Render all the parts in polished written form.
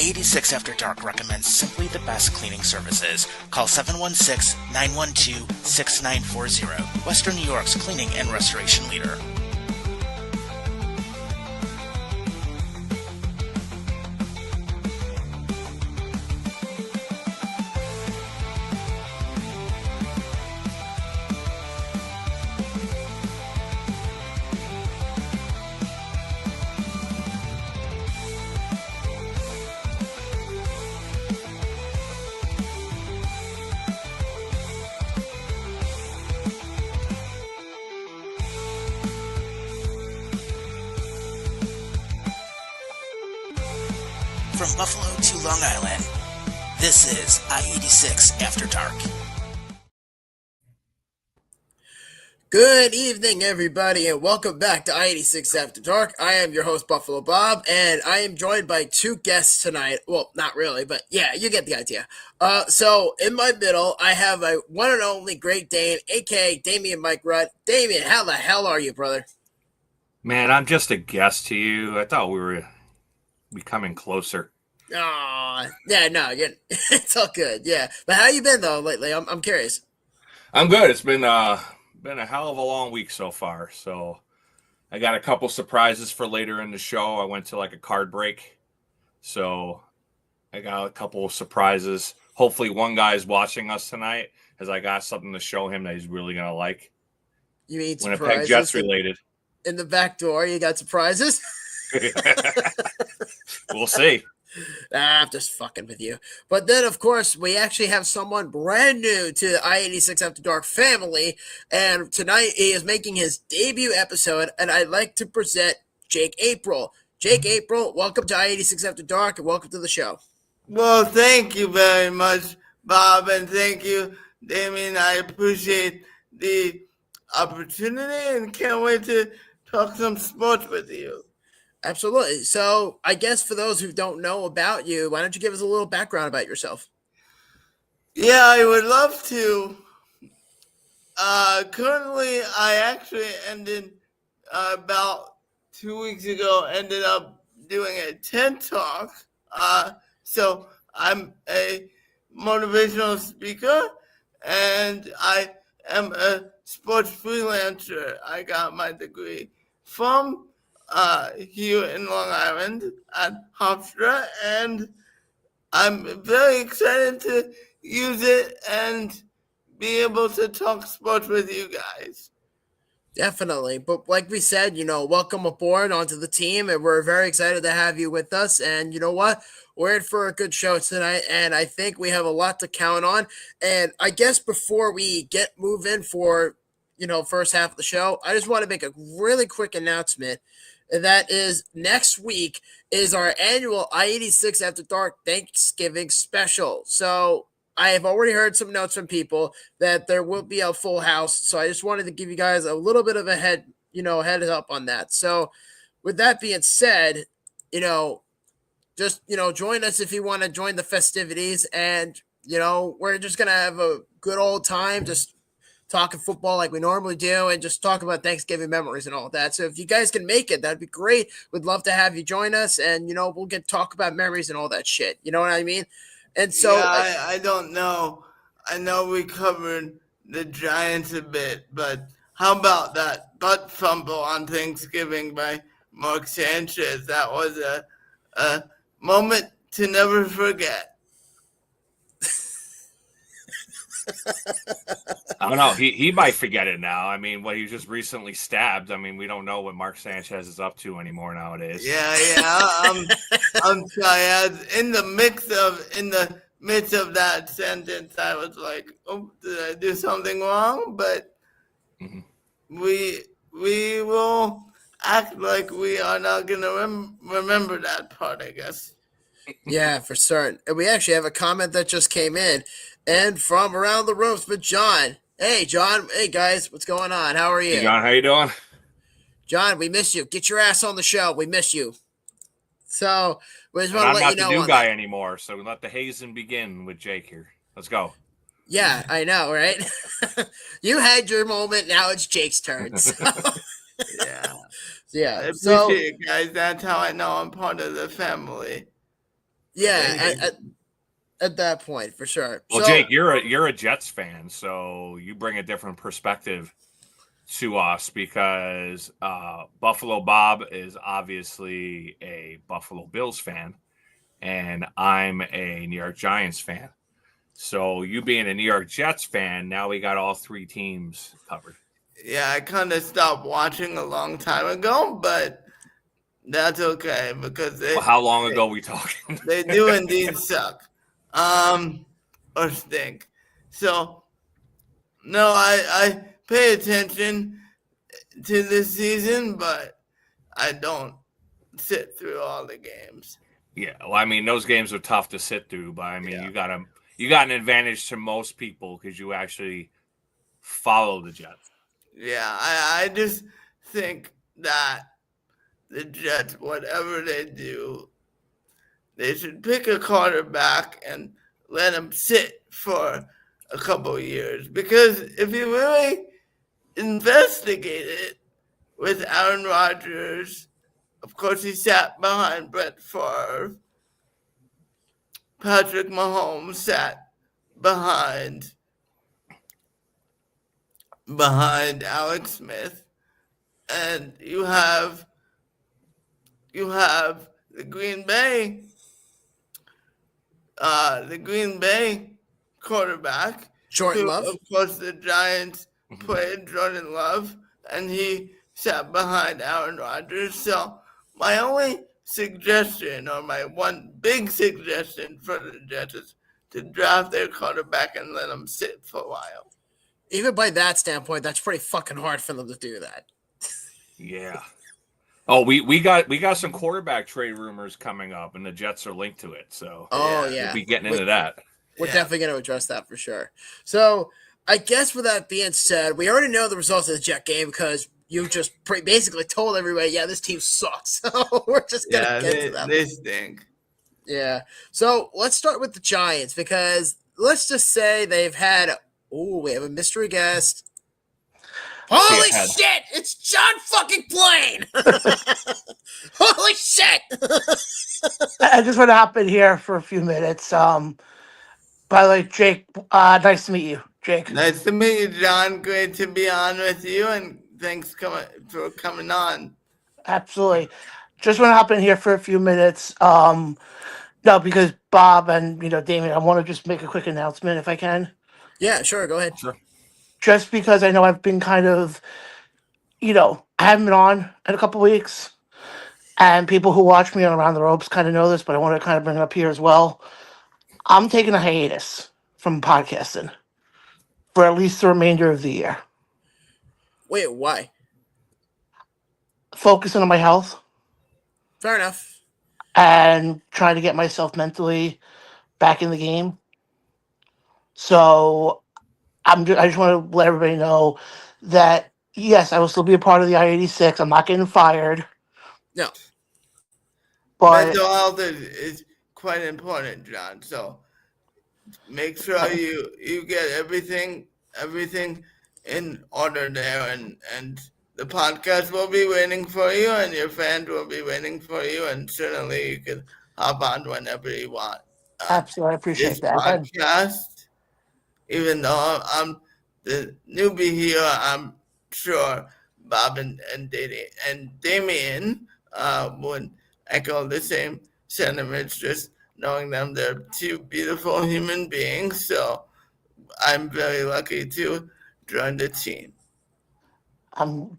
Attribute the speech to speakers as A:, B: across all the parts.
A: I-86 After Dark recommends simply the best cleaning services. Call 716-912-6940. Western New York's cleaning and restoration leader. From Buffalo to Long Island, this is I-86 After Dark.
B: Good evening, everybody, and welcome back to I-86 After Dark. I am your host, Buffalo Bob, and I am joined by two guests tonight. Well, not really, but yeah, you get the idea. So in my middle, I have a one and only Great Dane, a.k.a. Damian Mike Rudd. Damian, how the hell are you, brother?
C: Man, I'm just a guest to you. I thought we were becoming closer.
B: Oh, yeah, no, it's all good, yeah. But how you been, though, lately? I'm curious.
C: I'm good. It's been a hell of a long week so far. So I got a couple surprises for later in the show. I went to like a card break. So I got a couple of surprises. Hopefully one guy's watching us tonight because I got something to show him that he's really going to like.
B: You mean
C: Winnipeg
B: surprises?
C: Jets related.
B: In the back door, you got surprises?
C: We'll see.
B: I'm just fucking with you. But then, of course, we actually have someone brand new to the I-86 After Dark family. And tonight he is making his debut episode. And I'd like to present Jake April. Jake April, welcome to I-86 After Dark and welcome to the show.
D: Well, thank you very much, Bob. And thank you, Damien. I appreciate the opportunity and can't wait to talk some sports with you.
B: Absolutely. So I guess for those who don't know about you, why don't you give us a little background about yourself?
D: Yeah, I would love to. Currently, I actually ended about 2 weeks ago, ended up doing a TED Talk. So I'm a motivational speaker and I am a sports freelancer. I got my degree from here in Long Island at Hofstra, and I'm very excited to use it and be able to talk sports with you guys.
B: Definitely. But like we said, welcome aboard onto the team, and we're very excited to have you with us. And you know what? We're in for a good show tonight, and I think we have a lot to count on. And I guess before we get moving for, first half of the show, I just want to make a really quick announcement. And that is next week is our annual I-86 After Dark Thanksgiving special. So I have already heard some notes from people that there will be a full house. So I just wanted to give you guys a little bit of a head up on that. So with that being said, just, join us if you want to join the festivities. And, we're just going to have a good old time just talking football like we normally do and just talk about Thanksgiving memories and all that. So if you guys can make it, that'd be great. We'd love to have you join us and, we'll talk about memories and all that shit. You know what I mean? And so
D: yeah, I don't know. I know we covered the Giants a bit, but how about that butt fumble on Thanksgiving by Mark Sanchez? That was a moment to never forget.
C: I don't know. He might forget it now. I mean, he was just recently stabbed. I mean, we don't know what Mark Sanchez is up to anymore nowadays.
D: Yeah. I'm sorry. In the midst of that sentence, I was like, "Oh, did I do something wrong?" But we will act like we are not going to remember that part, I guess.
B: Yeah, for certain. And we actually have a comment that just came in. And from around the rooms, but John. Hey, John. Hey, guys. What's going on? How are you?
C: Hey, John, how you doing?
B: John, we miss you. Get your ass on the show. We miss you. So we just want to let you know.
C: I'm not the new guy anymore, so let the hazing begin with Jake here. Let's go.
B: Yeah, I know, right? You had your moment. Now it's Jake's turn. So.
D: Yeah. I appreciate it, guys. That's how I know I'm part of the family.
B: Yeah, at that point for sure.
C: Well,
B: So,
C: Jake, you're a Jets fan, so you bring a different perspective to us because Buffalo Bob is obviously a Buffalo Bills fan, and I'm a New York Giants fan. So you being a New York Jets fan, now we got all three teams covered.
D: Yeah, I kind of stopped watching a long time ago, but that's okay because
C: Well, how long ago we talking?
D: they do indeed suck, or stink. So no, I pay attention to this season, but I don't sit through all the games.
C: Yeah, well, I mean, those games are tough to sit through, but I mean,
D: Yeah.
C: you got an advantage to most people because you actually follow the Jets.
D: Yeah, I just think that the Jets, whatever they do, they should pick a quarterback and let him sit for a couple of years. Because if you really investigate it with Aaron Rodgers, of course he sat behind Brett Favre. Patrick Mahomes sat behind Alex Smith, and you have the Green Bay quarterback,
B: Jordan
D: who
B: Love.
D: of course the Giants played Jordan Love, and he sat behind Aaron Rodgers. So my only suggestion, or my one big suggestion for the Jets, is to draft their quarterback and let him sit for a while.
B: Even by that standpoint, that's pretty fucking hard for them to do that.
C: Yeah. Oh, we got some quarterback trade rumors coming up, and the Jets are linked to it. So
B: yeah,
C: we'll be getting into that.
B: We're definitely going to address that for sure. So I guess with that being said, we already know the results of the Jet game because you just basically told everybody, yeah, this team sucks. So we're just going to get to that.
D: They stink.
B: Yeah. So let's start with the Giants because let's just say they've had. Oh, we have a mystery guest. Holy shit! It's John fucking Blaine! Holy shit!
E: I just want to hop in here for a few minutes. By the way, Jake, nice to meet you, Jake.
D: Nice to meet you, John. Great to be on with you, and thanks for coming on.
E: Absolutely. Just want to hop in here for a few minutes. No, because Bob and Damien, I want to just make a quick announcement if I can.
B: Yeah, sure. Go ahead.
C: Sure.
E: Just because I know I've been kind of, I haven't been on in a couple weeks, and people who watch me on Around the Ropes kind of know this, but I want to kind of bring it up here as well. I'm taking a hiatus from podcasting for at least the remainder of the year.
B: Wait, why?
E: Focusing on my health.
B: Fair enough.
E: And trying to get myself mentally back in the game. So I just want to let everybody know that, yes, I will still be a part of the I-86. I'm not getting fired.
B: No.
E: But
D: mental health is quite important, John. So make sure you get everything in order there, and the podcast will be waiting for you, and your fans will be waiting for you, and certainly you can hop on whenever you want.
E: Absolutely, I appreciate that.
D: Podcast, even though I'm the newbie here, I'm sure Bob and Damien would echo the same sentiments, just knowing them. They're two beautiful human beings, so I'm very lucky to join the team.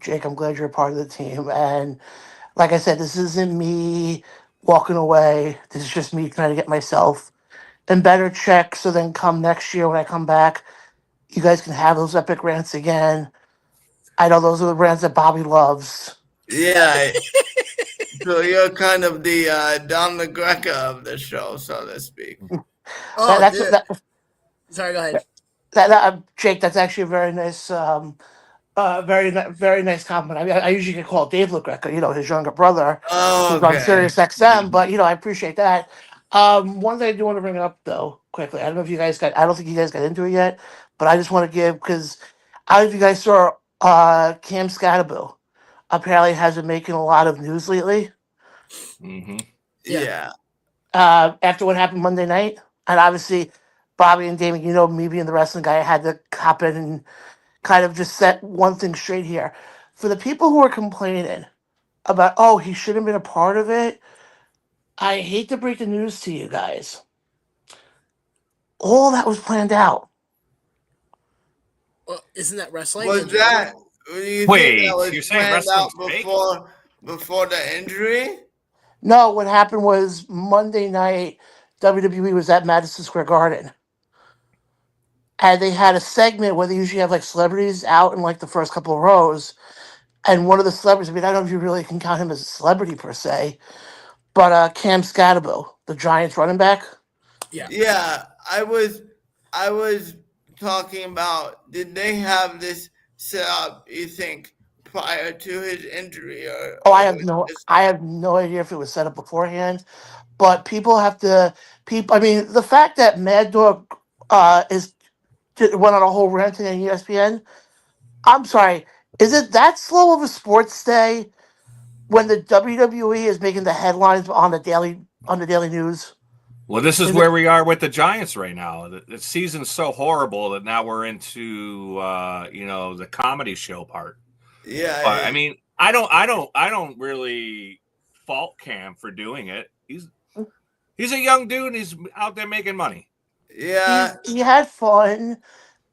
E: Jake, I'm glad you're a part of the team. And like I said, this isn't me walking away. This is just me trying to get myself in better check. So then come next year when I come back, you guys can have those epic rants again. I know those are the rants that Bobby loves.
D: Yeah. So you're kind of the Don LaGreca of the show, so to speak.
B: Sorry, go ahead.
E: Jake, that's actually a very nice, very nice compliment. I mean, I usually get called Dave LaGreca, his younger brother, who's on Sirius XM, but I appreciate that. One thing I do want to bring up though, quickly. I don't know if you guys I don't think you guys got into it yet, but I just want to give, because I don't know if you guys saw Cam Scatterbill apparently has been making a lot of news lately.
C: Mm-hmm.
D: Yeah.
E: after what happened Monday night. And obviously, Bobby and Damon, me being the wrestling guy, I had to hop in and kind of just set one thing straight here. For the people who are complaining about, oh, he shouldn't have been a part of it, I hate to break the news to you guys. All that was planned out.
B: Well, isn't that wrestling?
D: Was
B: in general?
D: that? Do you
C: Wait,
D: think that was
C: you're saying
D: planned out
C: wrestling's fake?
D: before the injury?
E: No, what happened was Monday night, WWE was at Madison Square Garden. And they had a segment where they usually have like celebrities out in like the first couple of rows. And one of the celebrities, I mean, I don't know if you really can count him as a celebrity per se, but Cam Scatabo, the Giants running back.
B: Yeah.
D: Yeah, I was talking about. Did they have this set up? You think prior to his injury, or?
E: Oh,
D: or
E: I have no idea if it was set up beforehand, but people have to. I mean, the fact that Mad Dog went on a whole ranting on ESPN. I'm sorry, is it that slow of a sports day when the WWE is making the headlines on the daily news?
C: Well, this is
E: Is
C: where
E: it?
C: we are with the Giants right now. The season's so horrible that now we're into the comedy show part.
D: Yeah,
C: But I mean, I don't really fault Cam for doing it. He's a young dude and he's out there making money.
D: yeah.
E: He had fun,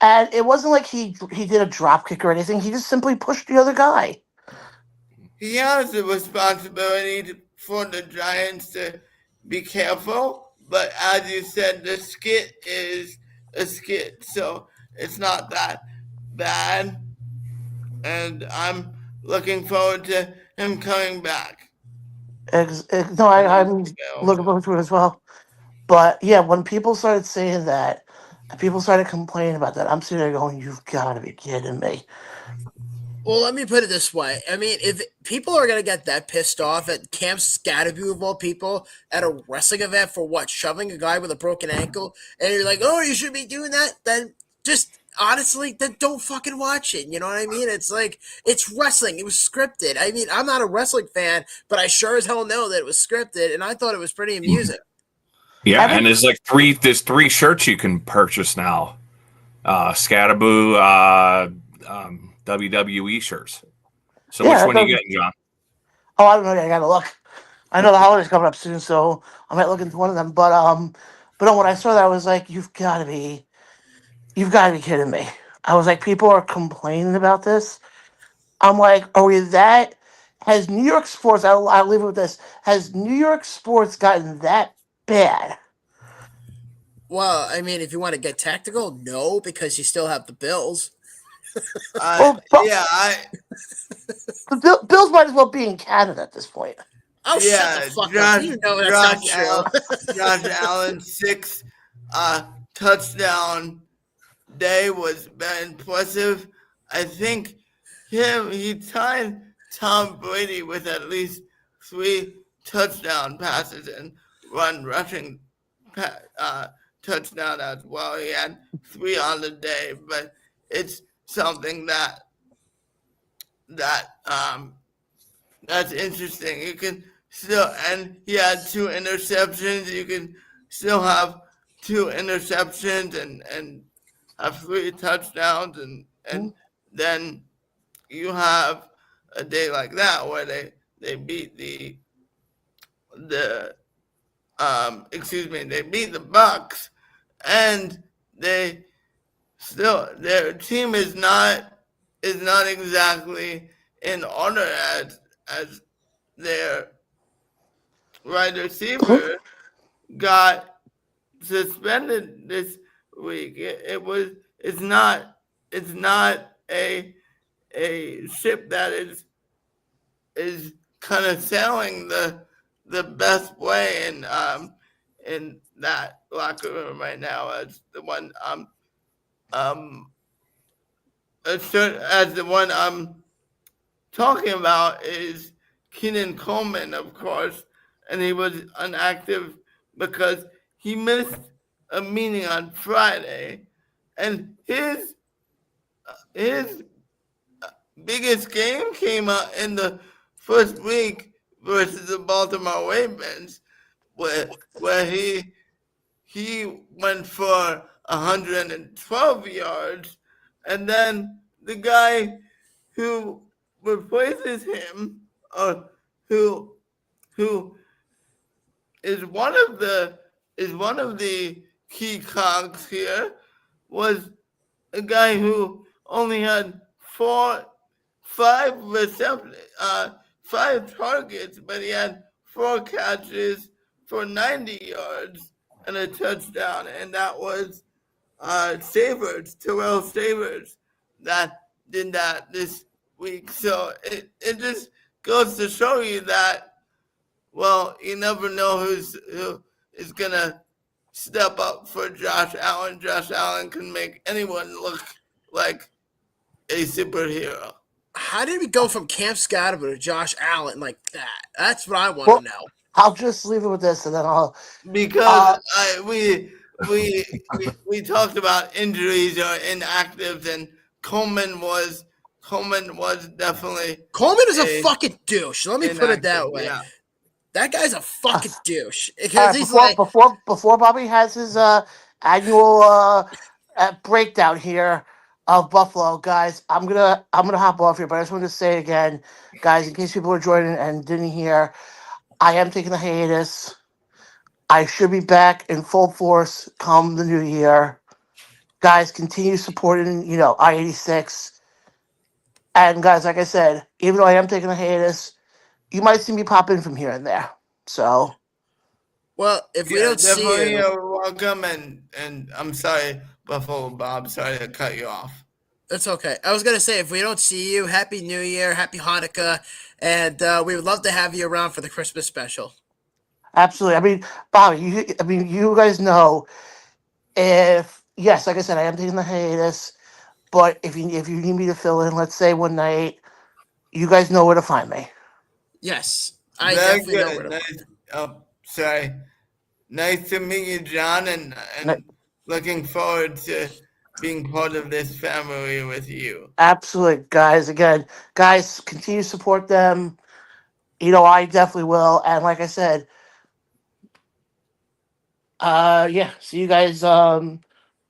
E: and it wasn't like he did a drop kick or anything. He just simply pushed the other guy.
D: He has the responsibility for the Giants to be careful, but as you said, the skit is a skit, so it's not that bad. And I'm looking forward to him coming back.
E: No, I'm looking forward to it as well. But yeah, when people started saying that, and people started complaining about that, I'm sitting there going, "You've got to be kidding me!"
B: Well, let me put it this way. I mean, if people are going to get that pissed off at Cam Scatterby of all people at a wrestling event for what, shoving a guy with a broken ankle, and you're like, oh, you should be doing that, then just honestly, then don't fucking watch it. You know what I mean? It's like, it's wrestling. It was scripted. I mean, I'm not a wrestling fan, but I sure as hell know that it was scripted, and I thought it was pretty amusing.
C: Yeah, and there's three shirts you can purchase now. Scattaboo, WWE shirts. So
E: Yeah,
C: which one are you getting, John?
E: Oh, I don't know. I gotta look. I know the holidays coming up soon, so I might look into one of them. But no, when I saw that, I was like, you've got to be kidding me. I was like, people are complaining about this. I'm like, are we that? Has New York sports? I'll leave it with this. Has New York sports gotten that bad?
B: Well, I mean, if you want to get tactical, no, because you still have the Bills.
E: Well, the Bills might as well be in Canada at this point.
B: Oh,
D: yeah,
B: shut the fuck up. You know that's not true.
D: Josh Allen's 6 touchdown day was very impressive. I think he tied Tom Brady with at least 3 touchdown passes and one rushing touchdown as well. He had 3 on the day, but it's something that's interesting. You can still, and he had 2 interceptions. You can still have 2 interceptions and have 3 touchdowns, and then you have a day like that where they beat they beat the Bucks, and they still, their team is not exactly in order as their wide receiver got suspended this week. It's not a ship that is kind of sailing the best way in that locker room right now. As the one I'm talking about is Keenan Coleman, of course, and he was inactive because he missed a meeting on Friday, and his biggest game came out in the first week versus the Baltimore Ravens, where he went for 112 yards, and then the guy who replaces him, who who is one of the key cogs here, was a guy who only had five targets, but he had 4 catches for 90 yards and a touchdown, and that was Terrell Savers, that did that this week. So it just goes to show you that, well, you never know who is gonna step up for Josh Allen. Josh Allen can make anyone look like a superhero.
B: How did we go from Cam Scottible to Josh Allen like that? That's what I want
E: Well,
B: to know.
E: I'll just leave it with this, and then I'll.
D: Because we talked about injuries or inactives, and Coleman was definitely
B: Coleman is a fucking douche. Let me put it that
D: inactive,
B: way.
D: yeah.
B: That guy's a fucking douche.
E: All
B: Because
E: right,
B: he's like,
E: before Bobby has his annual breakdown here of Buffalo, guys, I'm gonna hop off here, but I just want to say again, guys, in case people are joining and didn't hear, I am taking a hiatus. I should be back in full force come the new year. Guys, continue supporting, I-86. And guys, like I said, even though I am taking a hiatus, you might see me pop in from here and there. So,
B: well, if we don't see
D: definitely
B: you,
D: you're welcome, and I'm sorry, Buffalo Bob, sorry to cut you off.
B: that's okay. I was going to say, if we don't see you, Happy New Year, Happy Hanukkah, and we would love to have you around for the Christmas special.
E: absolutely. I mean, Bobby, you guys know, yes, like I said, I am taking the hiatus, but if you need me to fill in, let's say one night, you guys know where to find me.
B: Yes, I
D: Very
B: definitely know
D: good.
B: where to find
D: Nice. Oh, sorry. Nice to meet you, John, and looking forward to being part of this family with you.
E: Absolutely, guys. Again, guys, continue to support them. I definitely will. And like I said, yeah, see you guys on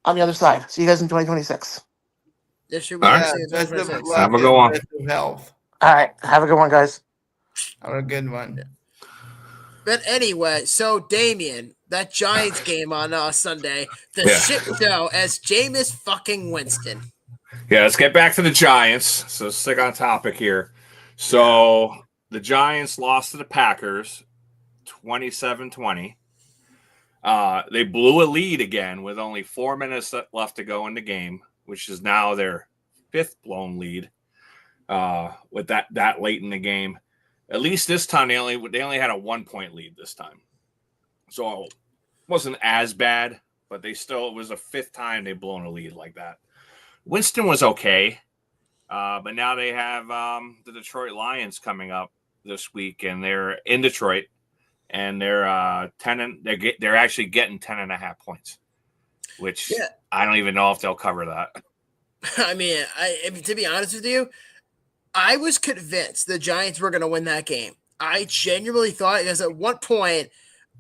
E: the other side. See you guys in 2026.
B: Yes, you
C: All
B: will.
C: right.
B: See you in
D: Best of
B: 2026.
D: luck
C: Have a
D: and
C: good one.
D: best of health.
E: All right, have a good one, guys.
D: Have a good one.
B: But anyway, so Damien, that Giants game on Sunday, the
C: Yeah.
B: shit show as Jameis fucking Winston.
C: Yeah, let's get back to the Giants. So stick on topic here. So the Giants lost to the Packers 27-20. They blew a lead again with only 4 minutes left to go in the game, which is now their fifth blown lead with that late in the game. At least this time they only had a 1-point lead this time. So it wasn't as bad, but it was the fifth time they've blown a lead like that. Winston was okay, but now they have the Detroit Lions coming up this week, and they're in Detroit, and they're they're actually getting 10.5 points, which I don't even know if they'll cover that.
B: I mean, to be honest with you, I was convinced the Giants were going to win that game. I genuinely thought, because at one point,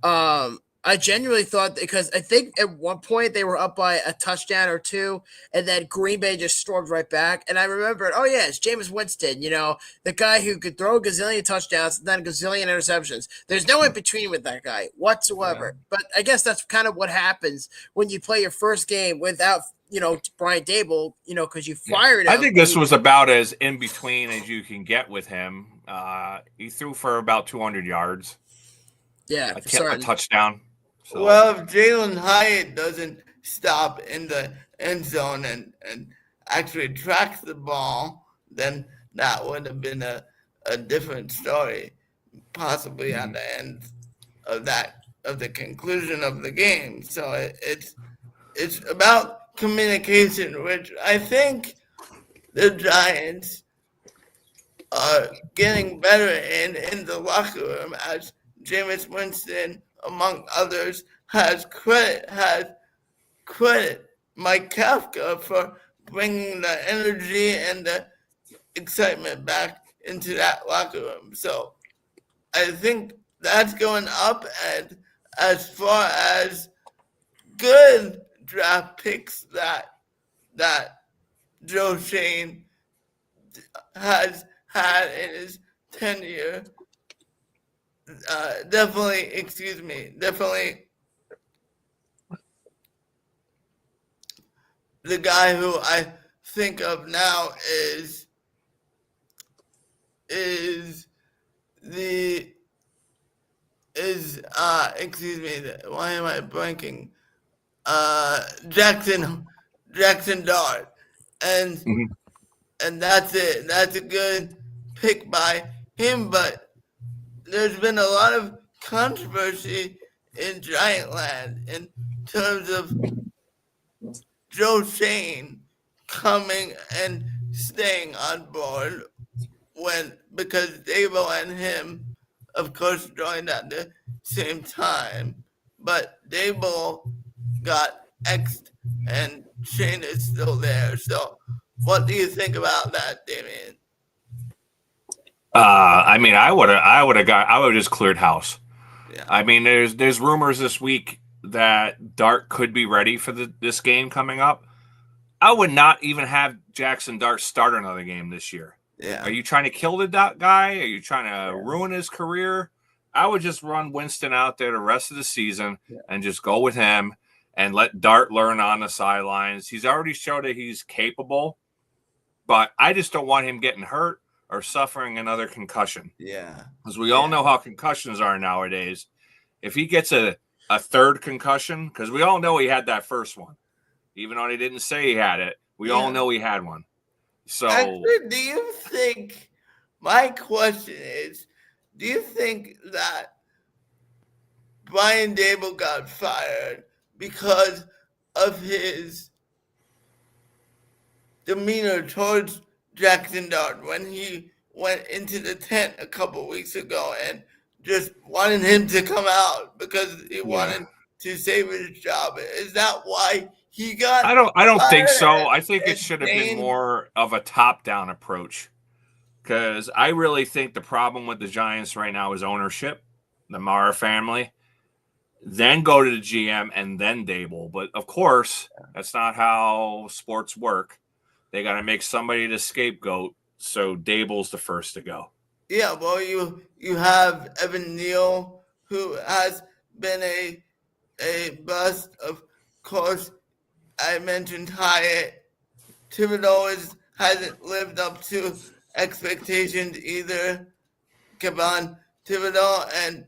B: because I think at one point they were up by a touchdown or two, and then Green Bay just stormed right back. And I remembered, oh yeah, it's Jameis Winston, the guy who could throw a gazillion touchdowns and then a gazillion interceptions. There's no in between with that guy whatsoever. Yeah. But I guess that's kind of what happens when you play your first game without Brian Dable, because you fired him.
C: I think this was about as in between as you can get with him. He threw for about 200 yards.
B: Yeah,
C: a touchdown.
D: So. Well, if Jalen Hyatt doesn't stop in the end zone and actually tracks the ball, then that would have been a different story, possibly at the end of the conclusion of the game. So it's about communication, which I think the Giants are getting better in the locker room, as Jameis Winston, among others, has credit Mike Kafka for bringing the energy and the excitement back into that locker room. So I think that's going up, and as far as good draft picks that Joe Shane has had in his tenure. Definitely the guy who I think of now is why am I blanking? Jackson Dart, and
C: Mhm.
D: and that's it. That's a good pick by him, but there's been a lot of controversy in Giantland in terms of Joe Shane coming and staying on board because Davo and him, of course, joined at the same time, but Davo got X'd and Shane is still there. So, what do you think about that, Damien?
C: I mean, I would have just cleared house.
D: Yeah.
C: I mean, there's rumors this week that Dart could be ready for this game coming up. I would not even have Jackson Dart start another game this year.
D: Yeah.
C: Are you trying to kill the guy? Are you trying to ruin his career? I would just run Winston out there the rest of the season and just go with him and let Dart learn on the sidelines. He's already showed that he's capable, but I just don't want him getting hurt or suffering another concussion.
D: Yeah.
C: Because we all know how concussions are nowadays. If he gets a third concussion, because we all know he had that first one, even though he didn't say he had it, we all know he had one. So,
D: actually, do you think, my question is, do you think that Brian Dable got fired because of his demeanor towards Jackson Dart when he went into the tent a couple weeks ago and just wanted him to come out because he wanted to save his job? Is that why he got
C: I don't think so.
D: fired?
C: I think it should have been more of a top-down approach, because I really think the problem with the Giants right now is ownership, the Mara family. Then go to the GM and then Dable. But of course, that's not how sports work. They got to make somebody the scapegoat, so Dable's the first to go.
D: Yeah, well, you have Evan Neal, who has been a bust. Of course, I mentioned Hyatt. Thibodeau hasn't lived up to expectations either. Kevon Thibodeau and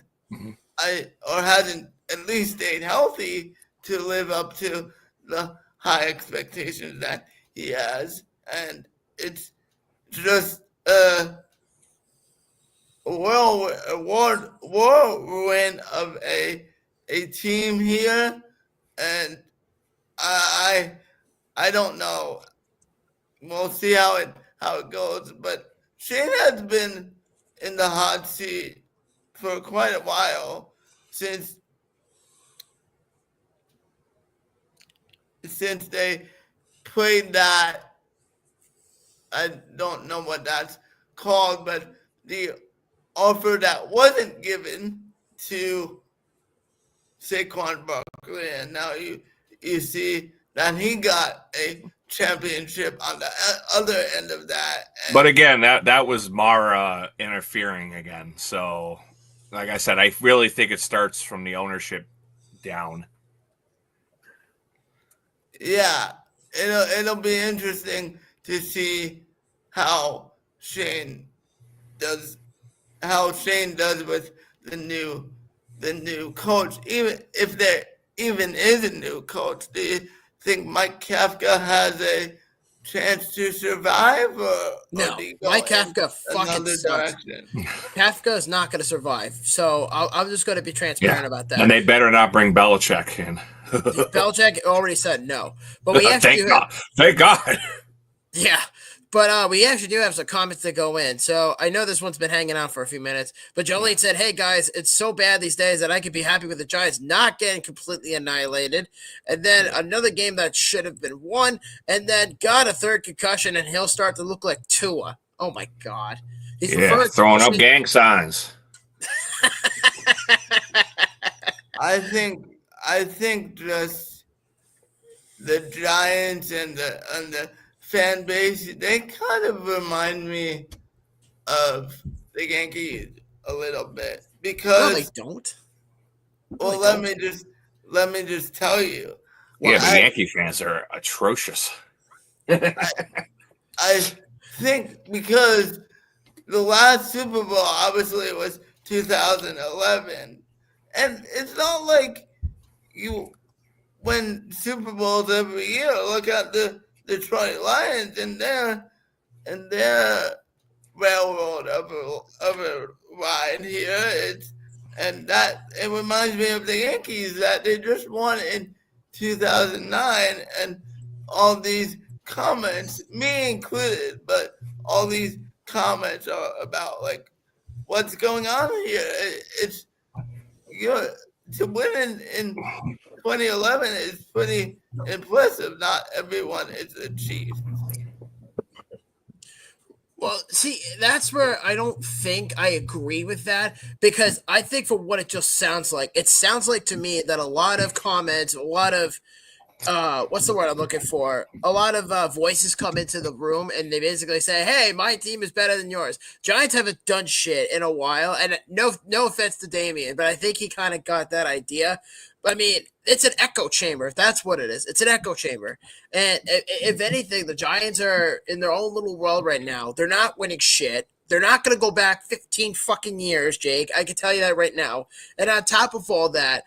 D: hasn't at least stayed healthy to live up to the high expectations that he has, and it's just a whirlwind of a team here, and I don't know. We'll see how it goes, but Shane has been in the hot seat for quite a while since they played that. I don't know what that's called, but the offer that wasn't given to Saquon Barkley, and now you see that he got a championship on the other end of that.
C: But again, that was Mara interfering again. So, like I said, I really think it starts from the ownership down.
D: Yeah, it'll be interesting to see how Shane does with the new coach. Even if there even is a new coach, do you think Mike Kafka has a chance to survive, or
B: no? Mike Kafka fucking sucks. Kafka is not going to survive. So I'm just going to be transparent about that.
C: And they better not bring Belichick in.
B: Belichick already said no, but we actually
C: thank God.
B: Yeah, but we actually do have some comments that go in. So I know this one's been hanging out for a few minutes, but Jolene said, "Hey guys, it's so bad these days that I could be happy with the Giants not getting completely annihilated, and then another game that should have been won, and then got a third concussion, and he'll start to look like Tua. Oh my God,
C: he's throwing up gang signs."
D: I think just the Giants and the fan base, they kind of remind me of the Yankees a little bit
B: No, they
D: because
B: don't. No,
D: well
B: they don't.
D: let me just tell you.
C: Yeah, but
D: I
C: Yankee fans are atrocious.
D: I think because the last Super Bowl obviously was 2011, and it's not like you win Super Bowls every year. Look at the Detroit Lions and their railroad of a ride here. And that it reminds me of the Yankees that they just won in 2009, and all these comments, me included, but all these comments are about like what's going on here. It's you know, to win in 2011 is pretty impressive. Not everyone is a Chiefs.
B: Well, see, that's where I don't think I agree with that because I think for what it just sounds like, it sounds like to me that a lot of comments, a lot of what's the word I'm looking for? A lot of voices come into the room and they basically say, "Hey, my team is better than yours." Giants haven't done shit in a while, and no offense to Damien, but I think he kind of got that idea. I mean, it's an echo chamber. That's what it is. It's an echo chamber. And if anything, the Giants are in their own little world right now. They're not winning shit. They're not going to go back 15 fucking years, Jake. I can tell you that right now. And on top of all that,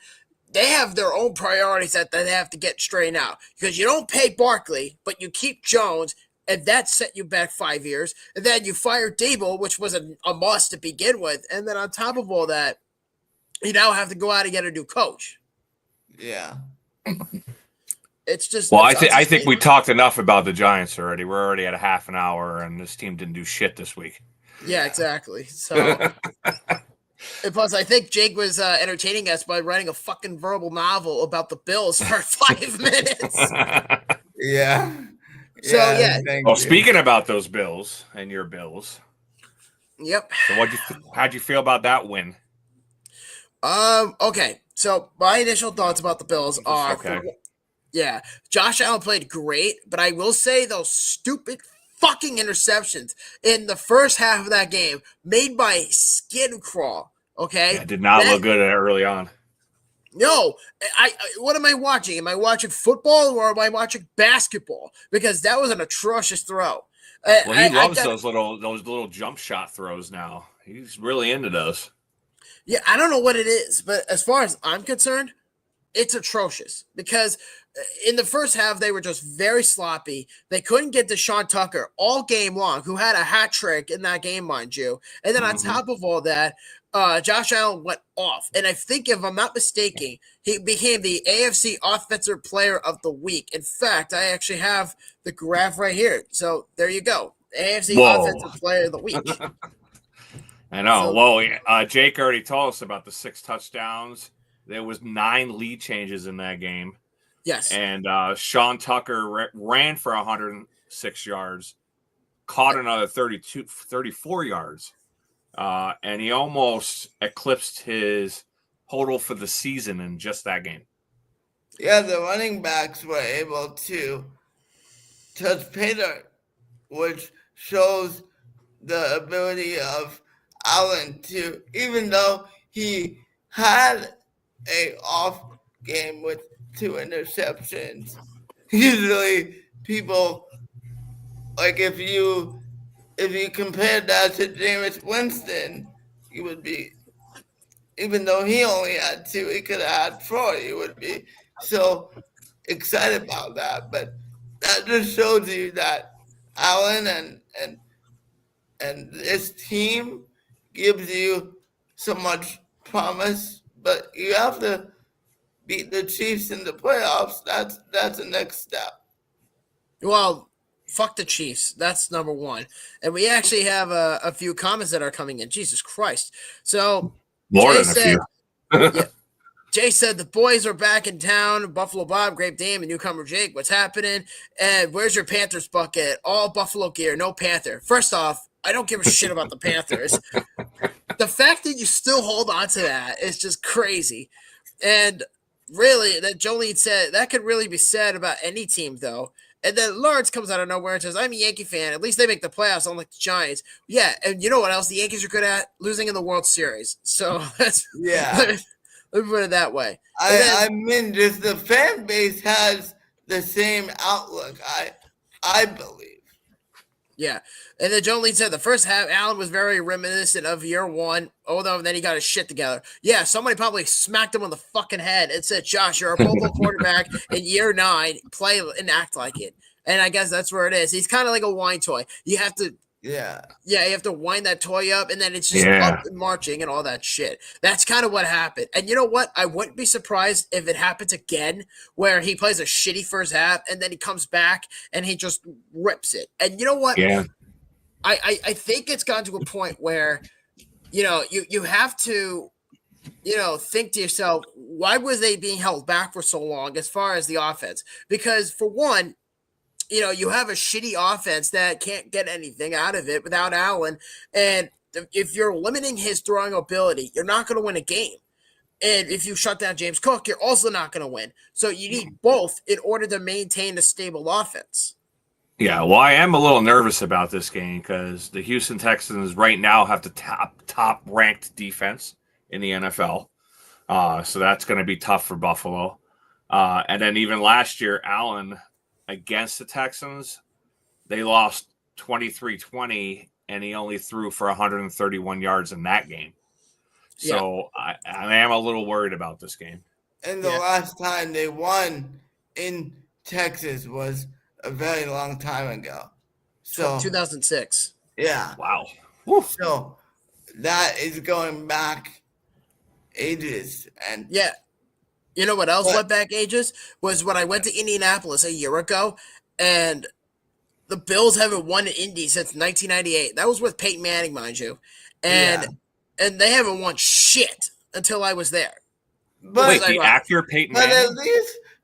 B: they have their own priorities that they have to get straightened out because you don't pay Barkley, but you keep Jones, and that set you back 5 years. And then you fire Dable, which was a must to begin with. And then on top of all that, you now have to go out and get a new coach.
D: Yeah.
B: It's just
C: Well,
B: it's
C: I think we talked enough about the Giants already. We're already at a half an hour, and this team didn't do shit this week.
B: Yeah, exactly. So, and plus, I think Jake was entertaining us by writing a fucking verbal novel about the Bills for 5 minutes.
D: Yeah.
B: So, yeah.
C: Well, speaking about those Bills and your Bills,
B: Yep.
C: so how'd you feel about that win?
B: Okay. So my initial thoughts about the Bills are, yeah, Josh Allen played great, but I will say those stupid fucking interceptions in the first half of that game made by skin crawl. Okay,
C: Yeah, did not look good early on.
B: No, I what am I watching? Am I watching football or am I watching basketball? Because that was an atrocious throw.
C: Well, he loves those little jump shot throws now. He's really into those.
B: Yeah, I don't know what it is, but as far as I'm concerned, it's atrocious because in the first half they were just very sloppy. They couldn't get to Sean Tucker all game long, who had a hat trick in that game, mind you. And then on top of all that, Josh Allen went off. And I think, if I'm not mistaken, he became the AFC Offensive Player of the Week. In fact, I actually have the graph right here. So there you go. AFC Offensive Player of the Week.
C: I know. So, Jake already told us about the 6 touchdowns. There was 9 lead changes in that game.
B: Yes.
C: And Sean Tucker ran for 106 yards, caught another 34 yards. And he almost eclipsed his total for the season in just that game.
D: Yeah, the running backs were able to touch pay dirt, which shows the ability of Allen to, even though he had a off game with 2 interceptions, usually people, like if you compared that to Jameis Winston, you would be, even though he only had 2, he could have had 4. You would be so excited about that. But that just shows you that Allen and this team gives you so much promise. But you have to beat the Chiefs in the playoffs. That's the next step.
B: Well, fuck the Chiefs. That's number one. And we actually have a few comments that are coming in. Jesus Christ. So
C: more than a few.
B: Yeah, Jay said the boys are back in town. Buffalo Bob, Grape Dame, and newcomer Jake. What's happening? And where's your Panthers bucket? All Buffalo gear, no Panther. First off, I don't give a shit about the Panthers. The fact that you still hold on to that is just crazy. And really, that Jolene said that could really be said about any team, though. And then Lawrence comes out of nowhere and says, "I'm a Yankee fan. At least they make the playoffs, unlike the Giants." Yeah, and you know what else the Yankees are good at? Losing in the World Series. So that's
D: Yeah.
B: let me put it that way. But then,
D: I mean, just the fan base has the same outlook. I believe.
B: yeah. And then Jolene said the first half, Allen was very reminiscent of year one, although then he got his shit together. Yeah, somebody probably smacked him on the fucking head and said, "Josh, you're a Pro Bowl quarterback in year 9. Play and act like it." And I guess that's where it is. He's kind of like a wine toy. You have to
D: Yeah.
B: Yeah, you have to wind that toy up, and then it's just
C: Yeah.
B: up and marching and all that shit. That's kind of what happened. And you know what? I wouldn't be surprised if it happens again, where he plays a shitty first half, and then he comes back and he just rips it. And you know what?
C: Yeah.
B: I think it's gotten to a point where, you have to, think to yourself, why was they being held back for so long as far as the offense? Because for one, you have a shitty offense that can't get anything out of it without Allen. And if you're limiting his throwing ability, you're not going to win a game. And if you shut down James Cook, you're also not going to win. So you need both in order to maintain a stable offense.
C: Yeah, well, I am a little nervous about this game because the Houston Texans right now have the top ranked defense in the NFL. So that's going to be tough for Buffalo. And then even last year, Allen against the Texans, they lost 23-20, and he only threw for 131 yards in that game. So I am a little worried about this game.
D: And the last time they won in Texas was a very long time ago. So
B: 2006.
D: Yeah.
C: Wow.
D: So that is going back ages. And
B: yeah. You know what else went back ages? Was when I went to Indianapolis a year ago, and the Bills haven't won in Indy since 1998. That was with Peyton Manning, mind you. And they haven't won shit until I was there.
D: But
C: wait, the actor Peyton Manning?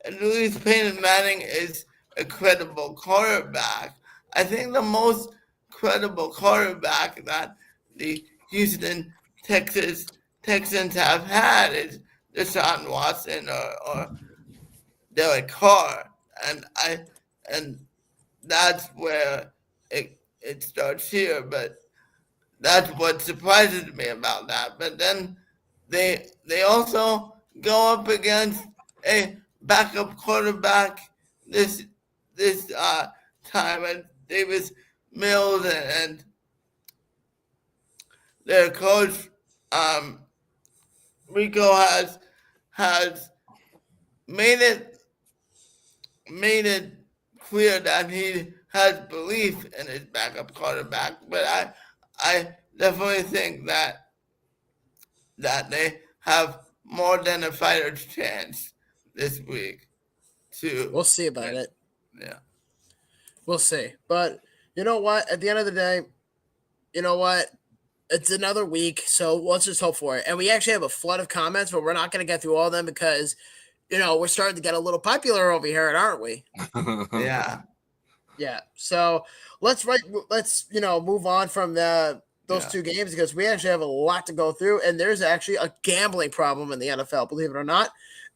D: At least Peyton Manning is a credible quarterback. I think the most credible quarterback that the Houston Texans have had is Deshaun Watson or Derek Carr, and that's where it starts here. But that's what surprises me about that. But then they also go up against a backup quarterback this time, and Davis Mills and their coach Rico has made it clear that he has belief in his backup quarterback. But I definitely think that they have more than a fighter's chance this week.
B: We'll see about it.
D: Yeah.
B: We'll see. But you know what? At the end of the day, you know what? It's another week, so let's just hope for it. And we actually have a flood of comments, but we're not going to get through all of them because, we're starting to get a little popular over here, aren't we?
D: Yeah.
B: Yeah. So let's move on from those two games because we actually have a lot to go through, and there's actually a gambling problem in the NFL, believe it or not.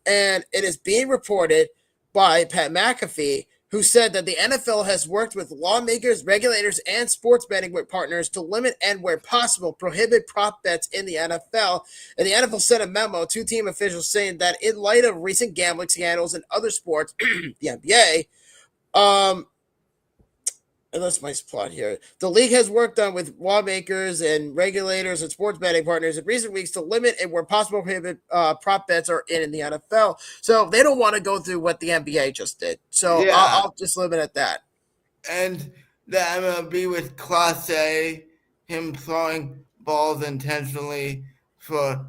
B: And it is being reported by Pat McAfee, who said that the NFL has worked with lawmakers, regulators, and sports betting partners to limit and, where possible, prohibit prop bets in the NFL. And the NFL sent a memo to team officials saying that in light of recent gambling scandals in other sports, the NBA, and that's my plot here. The league has worked on with lawmakers and regulators and sports betting partners in recent weeks to limit and, where possible, prohibit prop bets are in the NFL. So they don't want to go through what the NBA just did. So I'll just leave it at that.
D: And the MLB with Class A, him throwing balls intentionally for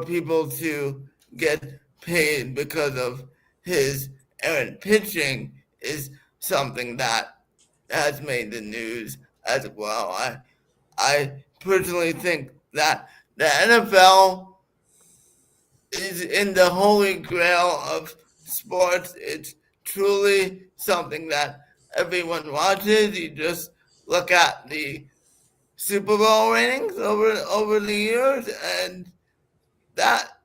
D: people to get paid because of his errant pitching is something that has made the news as well. I personally think that the NFL is in the holy grail of sports. It's truly something that everyone watches. You just look at the Super Bowl ratings over the years, and that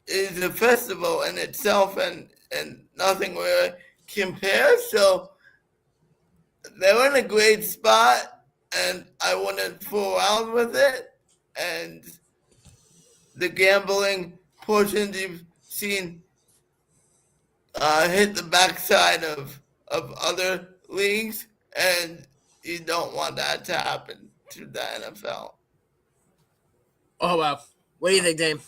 D: is a festival in itself, and nothing really compares. So they're in a great spot, and I wouldn't fool around with it. And the gambling portions you've seen hit the backside of other leagues, and you don't want that to happen to the NFL.
B: Oh wow, what do you think, Dame?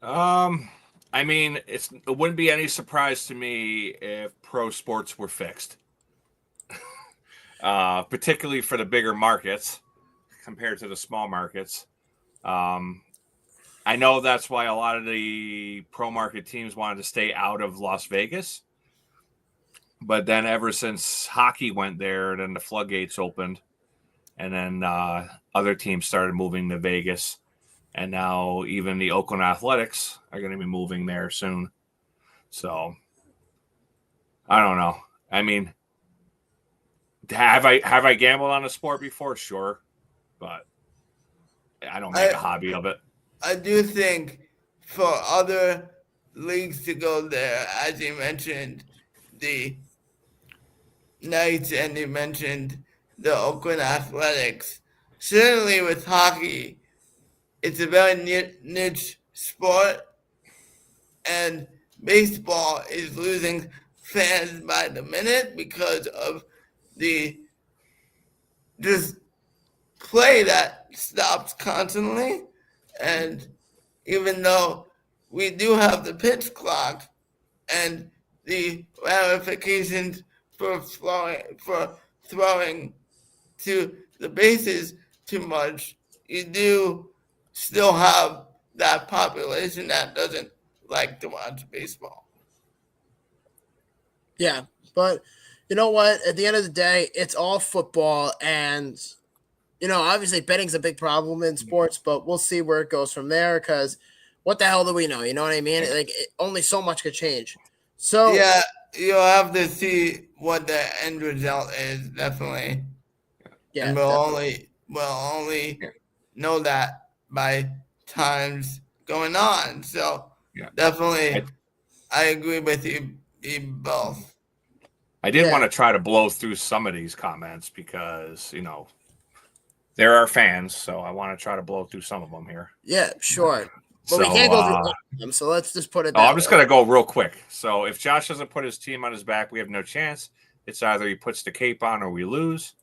C: I mean, it wouldn't be any surprise to me if pro sports were fixed, particularly for the bigger markets compared to the small markets. I know that's why a lot of the pro market teams wanted to stay out of Las Vegas. But then ever since hockey went there, then the floodgates opened. And then other teams started moving to Vegas. And now even the Oakland Athletics are going to be moving there soon. So, I don't know. I mean, have I gambled on a sport before? Sure. But I don't make a hobby of it.
D: I do think for other leagues to go there, as you mentioned, the Knights and you mentioned the Oakland Athletics, certainly with hockey, it's a very niche sport, and baseball is losing fans by the minute because of the just play that stops constantly. And even though we do have the pitch clock and the ramifications for throwing to the bases too much, you do still have that population that doesn't like to watch baseball.
B: Yeah, but you know what? At the end of the day, it's all football, and obviously betting's a big problem in sports, but we'll see where it goes from there. Because what the hell do we know? You know what I mean? Like only so much could change. So
D: yeah, you'll have to see what the end result is. Definitely.
B: Yeah,
D: and we'll only know that by times going on. So definitely, I agree with you both.
C: I did want to try to blow through some of these comments because, there are fans, so I want to try to blow through some of them here.
B: Yeah, sure. But we can't go through all of them, so let's just put it
C: I'm just going to go real quick. So if Josh doesn't put his team on his back, we have no chance. It's either he puts the cape on or we lose.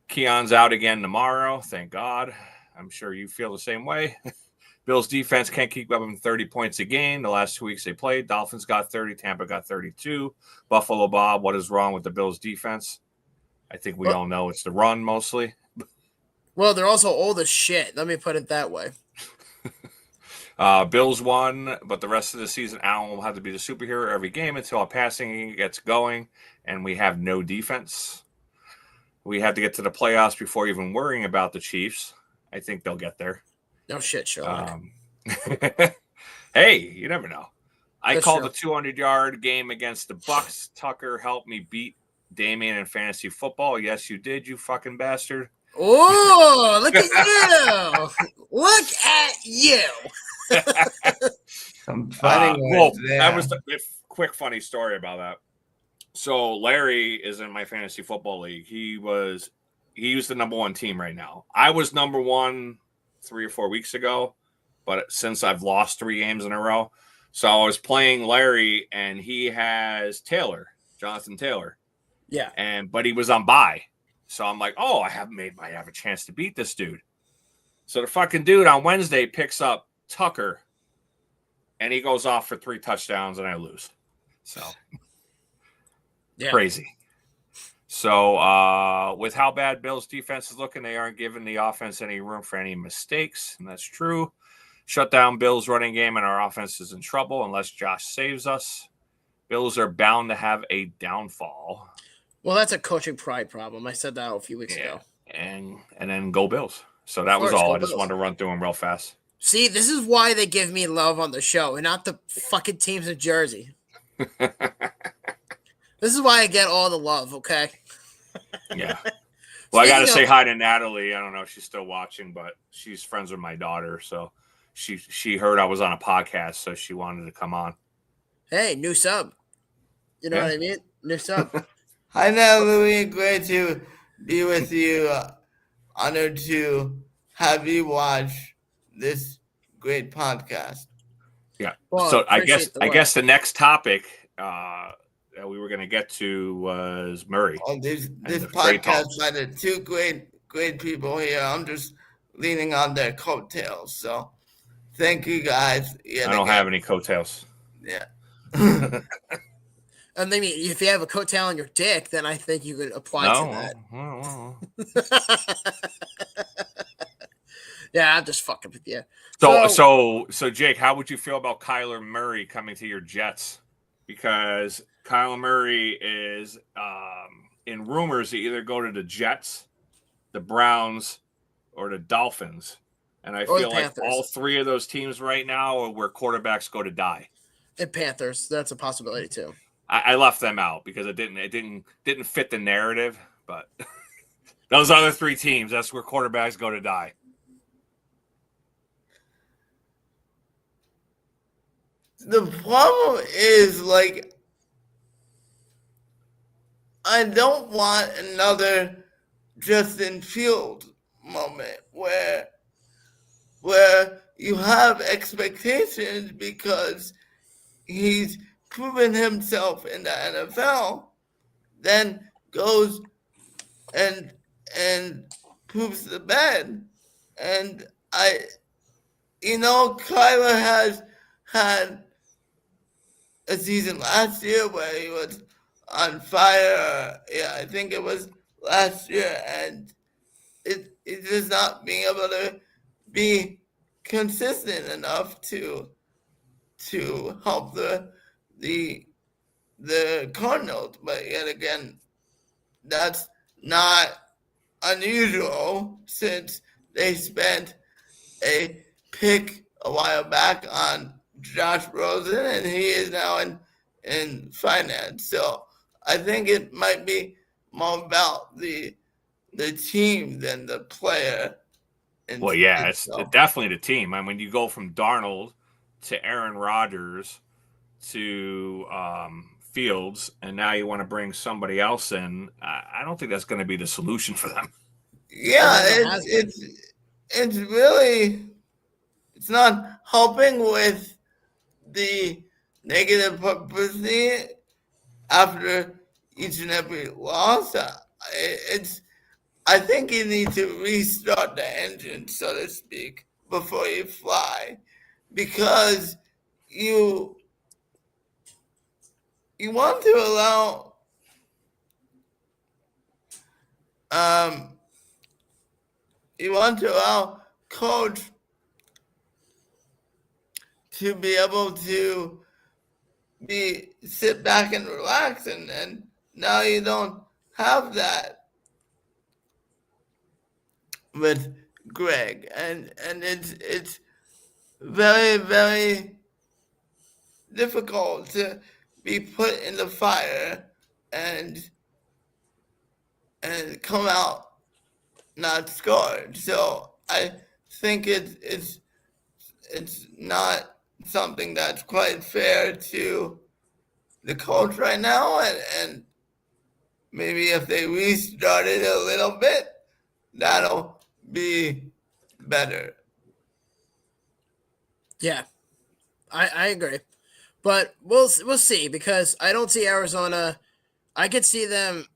C: Keon's out again tomorrow. Thank God. I'm sure you feel the same way. Bills defense can't keep up with 30 points a game. The last 2 weeks they played, Dolphins got 30, Tampa got 32. Buffalo Bob, what is wrong with the Bills defense? I think we all know it's the run mostly.
B: Well, they're also old as shit. Let me put it that way.
C: Bills won, but the rest of the season, Allen will have to be the superhero every game until our passing gets going, and we have no defense. We have to get to the playoffs before even worrying about the Chiefs. I think they'll get there.
B: No shit, Sherlock.
C: Hey, you never know. I called the 200-yard game against the Bucks. Tucker helped me beat Damian in fantasy football. Yes, you did, you fucking bastard.
B: Oh, look at you. Look at you.
D: I'm fighting
C: that was a quick funny story about that. So Larry is in my fantasy football league. He was the number one team right now. I was number one 3 or 4 weeks ago, but since I've lost 3 games in a row. So I was playing Larry, and he has Jonathan Taylor.
B: Yeah.
C: But he was on bye. So I'm like, I have a chance to beat this dude. So the fucking dude on Wednesday picks up Tucker, and he goes off for 3 touchdowns, and I lose. So crazy. So with how bad Bills defense is looking, they aren't giving the offense any room for any mistakes, and that's true. Shut down Bills running game, and our offense is in trouble unless Josh saves us. Bills are bound to have a downfall.
B: Well, that's a coaching pride problem. I said that a few weeks ago.
C: And then go Bills. So that was all. I just wanted to run through them real fast.
B: See, this is why they give me love on the show and not the fucking teams in Jersey. This is why I get all the love, okay?
C: Yeah. Well, I got to
B: Speaking
C: say
B: of-
C: hi to Natalie. I don't know if she's still watching, but she's friends with my daughter. So she heard I was on a podcast, so she wanted to come on.
B: Hey, new sub. You know
C: Yeah.
B: what I mean? New sub.
D: Hi now, Louis. Great to be with you. Honored to have you watch this great podcast.
C: Yeah.
B: Well,
C: So I
B: appreciate
C: guess
B: the
C: the next topic that we were going to get to was Murray.
D: On this
C: the trade
D: podcast
C: talks.
D: by the two great people here. I'm just leaning on their coattails. So thank you guys.
C: I don't have any coattails.
D: Yeah.
B: And I mean, if you have a coattail on your dick, then I think you could apply to that. Yeah, I'm just fucking with you.
C: So Jake, how would you feel about Kyler Murray coming to your Jets? Because Kyler Murray is in rumors to either go to the Jets, the Browns, or the Dolphins. And I feel like all three of those teams right now are where quarterbacks go to die.
B: And Panthers, that's a possibility too.
C: I left them out because it didn't fit the narrative, but those other three teams, that's where quarterbacks go to die.
D: The problem is, like, I don't want another Justin Fields moment where you have expectations because he's proven himself in the NFL, then goes and poops the bed. And Kyler has had a season last year where he was on fire. Yeah, I think it was last year, and it's just not being able to be consistent enough to help the Cardinals. But yet again, that's not unusual since they spent a pick a while back on Josh Rosen, and he is now in finance. So I think it might be more about the team than the player.
C: Well, yeah, it's definitely the team. I mean, you go from Darnold to Aaron Rodgers to Fields, and now you want to bring somebody else in. I don't think that's going to be the solution for them.
D: Yeah, it's really, it's not helping with the negative publicity after each and every loss. I think you need to restart the engine, so to speak, before you fly, because you want to allow coach to be able to sit back and relax, and now you don't have that with Greg, and it's very, very difficult to be put in the fire and come out not scarred. So I think it's not something that's quite fair to the coach right now, and maybe if they restart it a little bit, that'll be better.
B: Yeah, I agree, but we'll see, because I don't see Arizona. I could see them,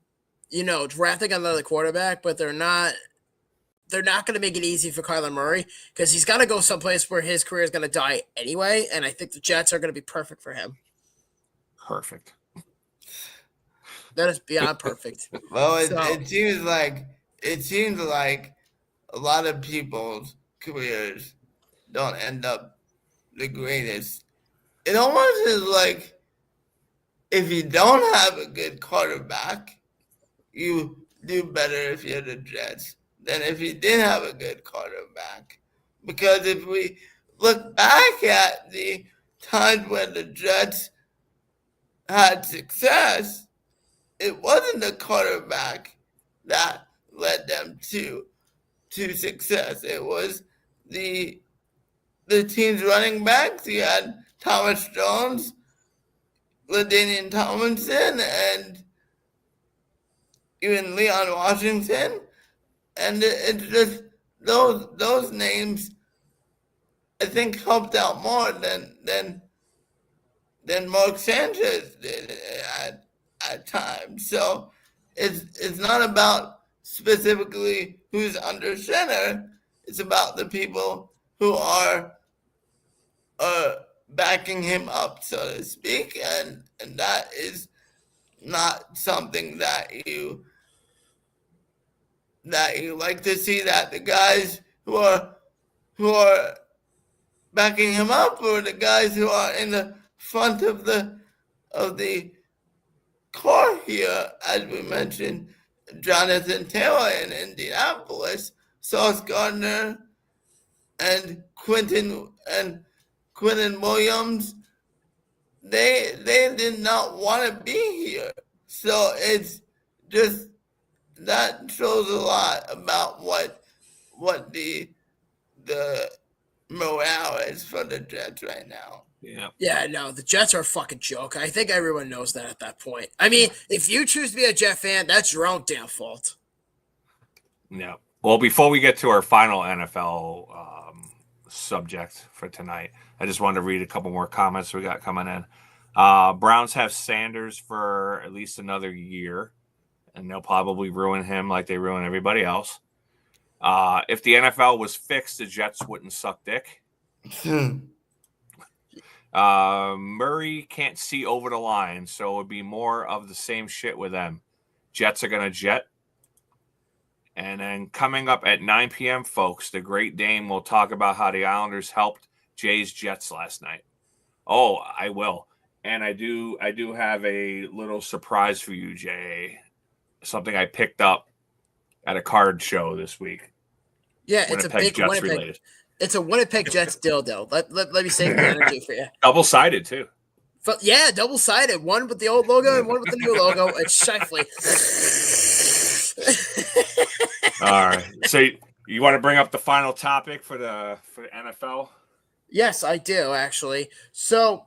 B: drafting another quarterback, but they're not going to make it easy for Kyler Murray, because he's got to go someplace where his career is going to die anyway, and I think the Jets are going to be perfect for him.
C: Perfect.
B: That is beyond perfect.
D: Well, it seems like a lot of people's careers don't end up the greatest. It almost is like if you don't have a good quarterback, you do better if you're the Jets than if you did have a good quarterback. Because if we look back at the times when the Jets had success, it wasn't the quarterback that led them to success. It was the team's running backs. You had Thomas Jones, LaDainian Tomlinson, and even Leon Washington. And it's just those names, I think, helped out more than Mark Sanchez did at times. So it's not about specifically who's under center. It's about the people who are backing him up, so to speak, and that is not something that you like to see, that the guys who are backing him up, or the guys who are in the front of the car here, as we mentioned, Jonathan Taylor in Indianapolis, Sauce Gardner, and Quentin Williams, they did not want to be here. So it's just, that shows a lot about what the morale is for the Jets right now.
B: Yeah, no, the Jets are a fucking joke. I think everyone knows that at that point. I mean, if you choose to be a Jet fan, that's your own damn fault.
C: Yeah. Well, before we get to our final NFL subject for tonight, I just wanted to read a couple more comments we got coming in. Browns have Sanders for at least another year, and they'll probably ruin him like they ruin everybody else. If the NFL was fixed, the Jets wouldn't suck dick. Murray can't see over the line, so it would be more of the same shit with them. Jets are going to jet. And then coming up at 9 p.m., folks, the Great Dane will talk about how the Islanders helped Jay's Jets last night. Oh, I will. And I do have a little surprise for you, Jay. Something I picked up at a card show this week.
B: Yeah, it's a big
C: Jets
B: Winnipeg.
C: related.
B: It's a Winnipeg Jets dildo. Let me save the energy for you.
C: Double-sided, too.
B: Yeah, double-sided. One with the old logo and one with the new logo. It's Shifley.
C: All right. So you want to bring up the final topic for the NFL?
B: Yes, I do, actually. So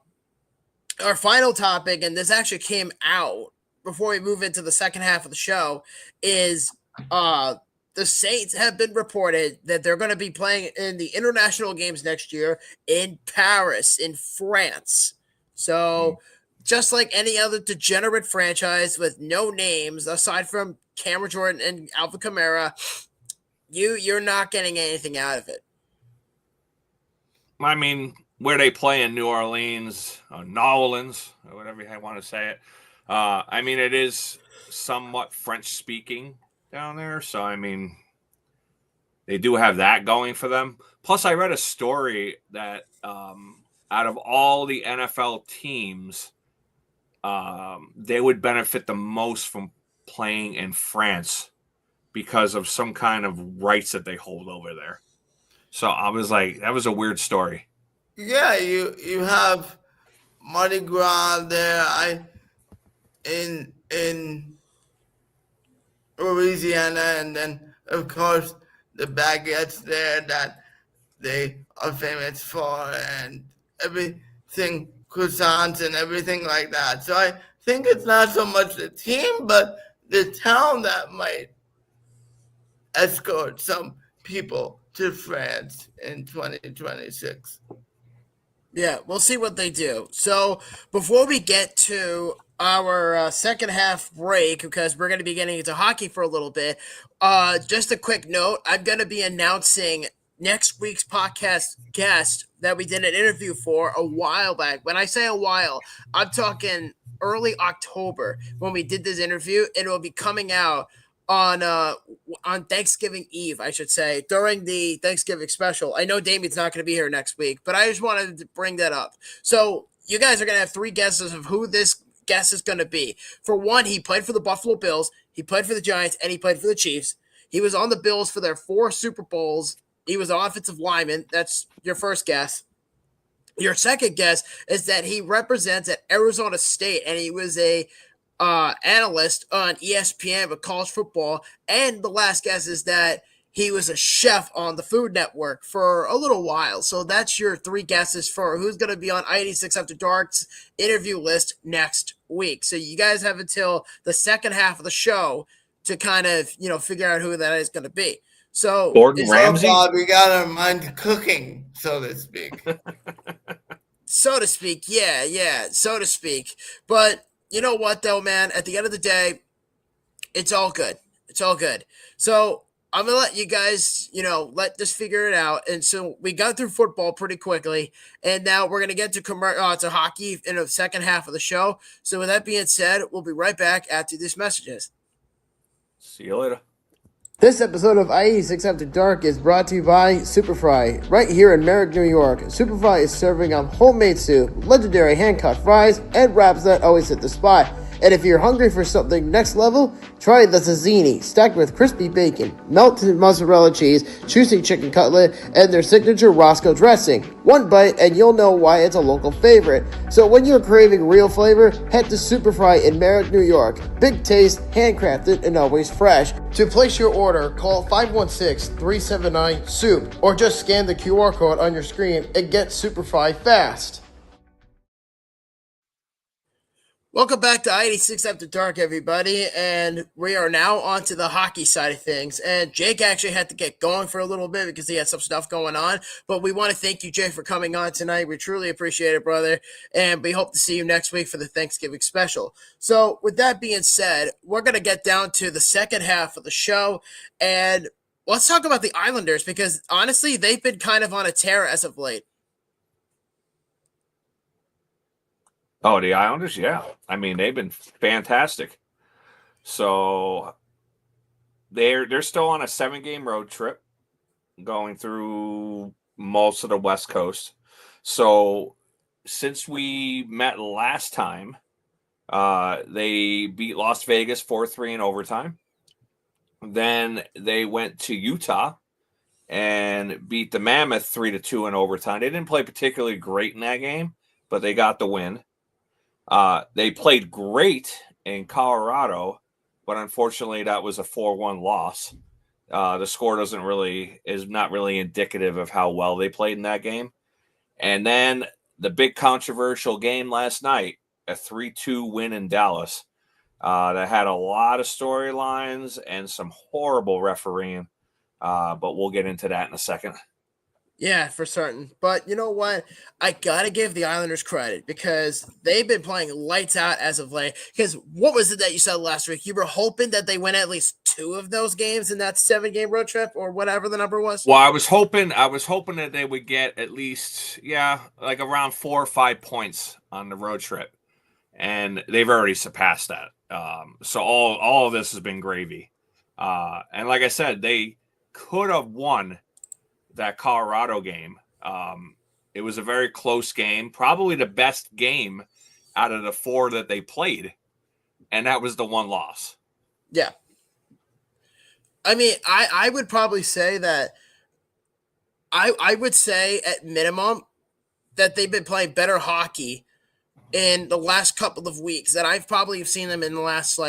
B: our final topic, and this actually came out before we move into the second half of the show, is the Saints have been reported that they're going to be playing in the international games next year in Paris, in France. So just like any other degenerate franchise with no names, aside from Cameron Jordan and Alvin Kamara, you're not getting anything out of it.
C: I mean, where they play in New Orleans, or Nolans, or whatever you want to say it. I mean, it is somewhat French-speaking down there. So, I mean, they do have that going for them. Plus, I read a story that out of all the NFL teams, they would benefit the most from playing in France because of some kind of rights that they hold over there. So I was like, that was a weird story.
D: Yeah, you have Mardi Gras there. In Louisiana, and then of course the baguettes there that they are famous for, and everything, croissants and everything like that. So I think it's not so much the team, but the town that might escort some people to France in 2026.
B: Yeah, we'll see what they do. So before we get to our second half break, because we're going to be getting into hockey for a little bit, just a quick note, I'm going to be announcing next week's podcast guest that we did an interview for a while back. When I say a while, I'm talking early October when we did this interview, and it will be coming out on Thanksgiving Eve, I should say, during the Thanksgiving special. I know Damien's not going to be here next week, but I just wanted to bring that up. So you guys are going to have three guesses of who this guest is going to be. For one, he played for the Buffalo Bills, he played for the Giants, and he played for the Chiefs. He was on the Bills for their 4 Super Bowls. He was an offensive lineman. That's your first guess. Your second guess is that he represents at Arizona State, and he was a analyst on ESPN with college football. And the last guess is that he was a chef on the Food Network for a little while. So that's your 3 guesses for who's going to be on I-86 After Dark's interview list next week. So you guys have until the second half of the show to kind of, figure out who that is going to be. So
C: Gordon Ramsay?
D: Bob, we got our mind cooking, so to speak.
B: So to speak, yeah, so to speak. But you know what, though, man? At the end of the day, it's all good. It's all good. So I'm going to let you guys, let this figure it out. And so we got through football pretty quickly, and now we're going to get to hockey in the second half of the show. So with that being said, we'll be right back after these messages.
C: See you later.
B: This episode of I-86 After Dark is brought to you by Superfry, right here in Merrick, New York. Superfry is serving up homemade soup, legendary hand-cut fries, and wraps that always hit the spot. And if you're hungry for something next level, try the Zazzini, stacked with crispy bacon, melted mozzarella cheese, juicy chicken cutlet, and their signature Roscoe dressing. One bite and you'll know why it's a local favorite. So when you're craving real flavor, head to Superfry in Merrick, New York. Big taste, handcrafted, and always fresh. To place your order, call 516-379-SOUP or just scan the QR code on your screen and get Superfry fast. Welcome back to I-86 After Dark, everybody, and we are now on to the hockey side of things, and Jake actually had to get going for a little bit because he had some stuff going on, but we want to thank you, Jake, for coming on tonight. We truly appreciate it, brother, and we hope to see you next week for the Thanksgiving special. So with that being said, we're going to get down to the second half of the show, and let's talk about the Islanders because, honestly, they've been kind of on a tear as of late.
C: Oh, the Islanders, yeah. I mean, they've been fantastic. So they're still on a 7-game road trip going through most of the West Coast. So since we met last time, they beat Las Vegas 4-3 in overtime. Then they went to Utah and beat the Mammoth 3-2 in overtime. They didn't play particularly great in that game, but they got the win. They played great in Colorado, but unfortunately that was a 4-1 loss. The score is not really indicative of how well they played in that game. And then the big controversial game last night, a 3-2 win in Dallas, that had a lot of storylines and some horrible refereeing. But we'll get into that in a second.
B: Yeah, for certain. But you know what? I got to give the Islanders credit because they've been playing lights out as of late. Because what was it that you said last week? You were hoping that they win at least 2 of those games in that 7-game road trip or whatever the number was?
C: Well, I was hoping that they would get at least, like around 4 or 5 points on the road trip. And they've already surpassed that. So all of this has been gravy. And like I said, they could have won that Colorado game. It was a very close game, probably the best game out of the 4 that they played, and that was the 1 loss.
B: Yeah. I mean, I would probably say that I would say at minimum that they've been playing better hockey in the last couple of weeks that I've probably seen them in the last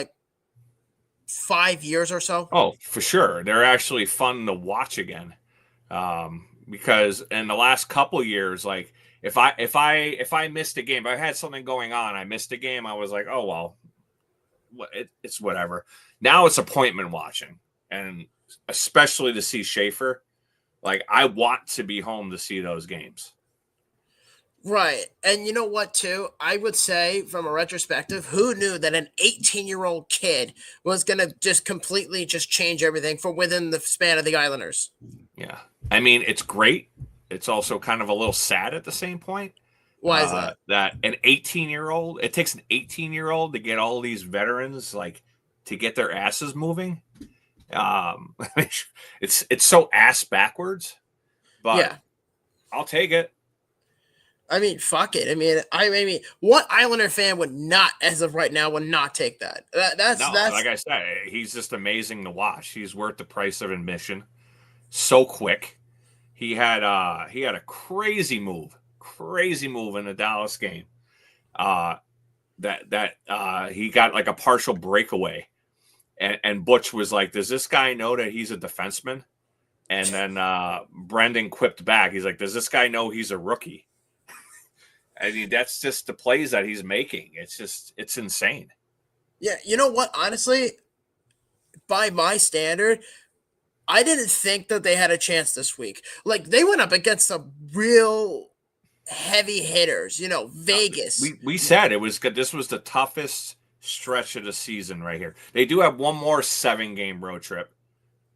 B: 5 years or so.
C: Oh, for sure. They're actually fun to watch again. Because in the last couple years, like if I missed a game, if I had something going on, I missed a game, I was like, oh, well, it's whatever. Now it's appointment watching, and especially to see Schaefer, like I want to be home to see those games.
B: Right. And you know what, too? I would say from a retrospective, who knew that an 18-year-old kid was going to just completely just change everything for within the span of the Islanders?
C: Yeah. I mean, it's great. It's also kind of a little sad at the same point.
B: Why is that?
C: That an 18-year-old, it takes an 18-year-old to get all these veterans, to get their asses moving. It's so ass backwards, but yeah. I'll take it.
B: I mean, fuck it. I mean, what Islander fan would not, as of right now, would not take that? That's
C: like I said, he's just amazing to watch. He's worth the price of admission. So quick. He had a crazy move in the Dallas game. that he got like a partial breakaway, and Butch was like, "Does this guy know that he's a defenseman?" And then Brendan quipped back, he's like, "Does this guy know he's a rookie?" I mean, that's just the plays that he's making. It's insane.
B: Yeah, you know what? Honestly, by my standard, I didn't think that they had a chance this week. Like, they went up against some real heavy hitters, Vegas.
C: We said it was good. This was the toughest stretch of the season right here. They do have one more 7-game road trip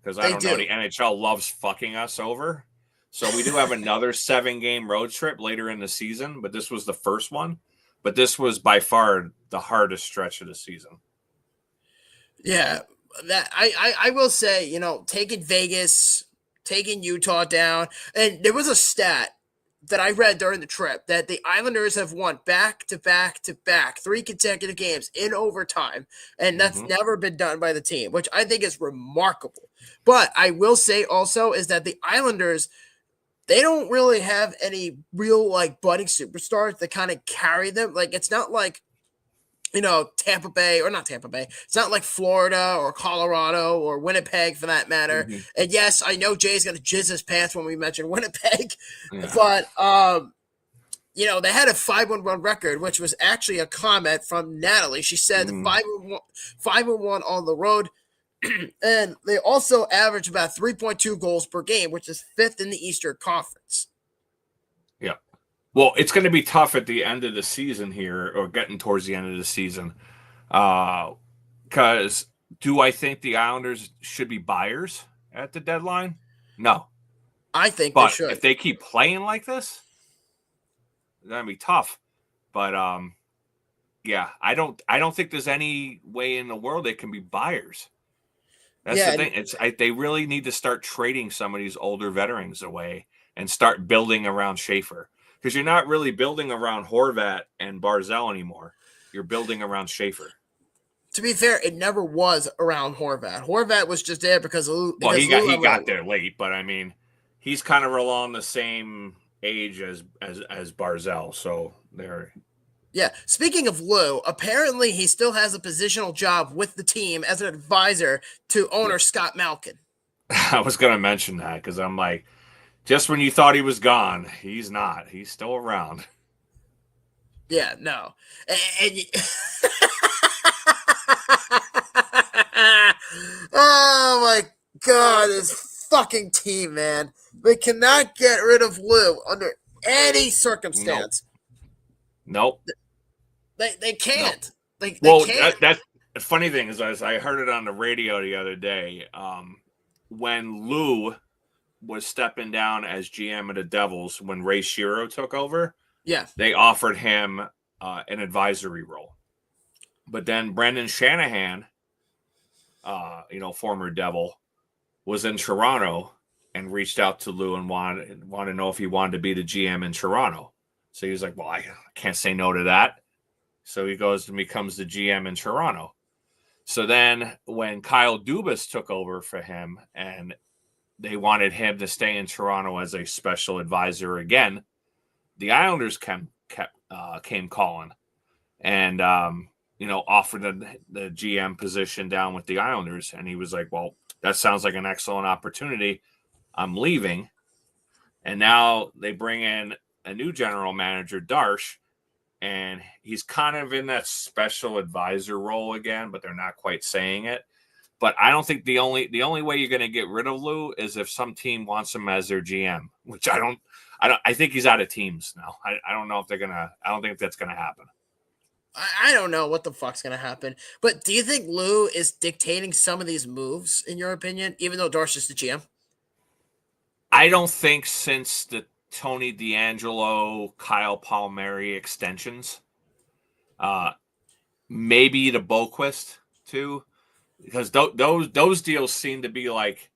C: because I don't know, the NHL loves fucking us over. So we do have another 7-game road trip later in the season, but this was the first one. But this was by far the hardest stretch of the season.
B: Yeah, that I will say, taking Vegas, taking Utah down, and there was a stat that I read during the trip that the Islanders have won back to back to back 3 consecutive games in overtime, and that's never been done by the team, which I think is remarkable. But I will say also is that the Islanders, they don't really have any real budding superstars that kind of carry them. Like, it's not like, Tampa Bay, or not Tampa Bay. It's not like Florida or Colorado or Winnipeg for that matter.
C: Mm-hmm.
B: And yes, I know Jay's going to jizz his pants when we mention Winnipeg,
C: Yeah.
B: but, they had a 5-1 record, which was actually a comment from Natalie. She said 5-1 on the road. And they also average about 3.2 goals per game, which is 5th in the Eastern Conference.
C: Yeah. Well, it's going to be tough at the end of the season here, or getting towards the end of the season. Because do I think the Islanders should be buyers at the deadline? No.
B: I think
C: but
B: they should.
C: If they keep playing like this, it's going to be tough. But yeah, I don't think there's any way in the world they can be buyers. That's the thing. They really need to start trading some of these older veterans away and start building around Schaefer. Because you're not really building around Horvat and Barzal anymore. You're building around Schaefer.
B: To be fair, it never was around Horvat. Horvat was just there because
C: he got there late, but I mean, he's kind of along the same age as Barzal, so there.
B: Yeah. Speaking of Lou, apparently he still has a positional job with the team as an advisor to owner Scott Malkin.
C: I was going to mention that because I'm like, just when you thought he was gone, he's not. He's still around.
B: Yeah, no. And oh my God, this fucking team, man. They cannot get rid of Lou under any circumstance.
C: Nope.
B: They can't. Nope. They can't.
C: That's the funny thing is, I heard it on the radio the other day. When Lou was stepping down as GM of the Devils, when Ray Shero took over, they offered him an advisory role. But then Brendan Shanahan, former Devil, was in Toronto and reached out to Lou and wanted to know if he wanted to be the GM in Toronto. So he was like, well, I can't say no to that. So he goes and becomes the GM in Toronto. So then when Kyle Dubas took over for him and they wanted him to stay in Toronto as a special advisor again, the Islanders came calling and, offered the GM position down with the Islanders. And he was like, well, that sounds like an excellent opportunity. I'm leaving. And now they bring in a new general manager, Darsh, and he's kind of in that special advisor role again, but they're not quite saying it. But I don't think the only way you're going to get rid of Lou is if some team wants him as their GM, which I think he's out of teams now. I don't know if I don't think that's going to happen.
B: I don't know what the fuck's going to happen. But do you think Lou is dictating some of these moves, in your opinion, even though Darsh is the GM?
C: I don't think since the Tony DeAngelo, Kyle Palmieri extensions, maybe the Boquist too, because those deals seem to be like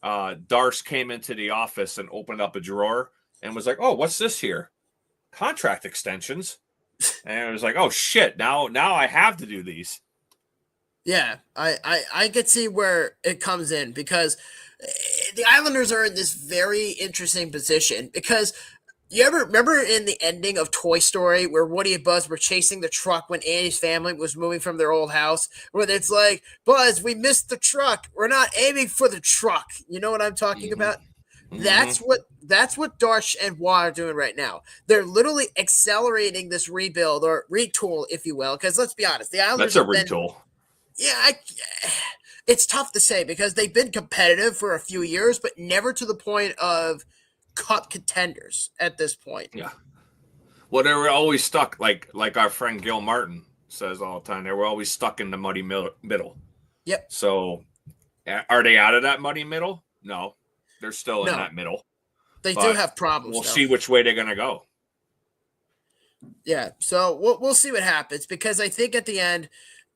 C: Darce came into the office and opened up a drawer and was like, "Oh, what's this here? Contract extensions." And it was like, "Oh shit! Now I have to do these."
B: Yeah, I could see where it comes in because the Islanders are in this very interesting position because You ever remember in the ending of Toy Story where Woody and Buzz were chasing the truck when Andy's family was moving from their old house? Where it's like, Buzz, we missed the truck. We're not aiming for the truck. You know what I'm talking about? That's what Darsh and Wah are doing right now. They're literally accelerating this rebuild or retool, if you will. Because let's be honest, the Islanders
C: That's a
B: have been,
C: retool.
B: yeah, it's tough to say because they've been competitive for a few years, but never to the point of cup contenders at this point.
C: Yeah. Well, they were always stuck, like our friend Gil Martin says all the time. They were always stuck in the muddy middle.
B: Yep.
C: So, are they out of that muddy middle? No, they're still in that middle.
B: They do have problems.
C: We'll see which way they're going to go.
B: Yeah. So we'll see what happens because I think at the end,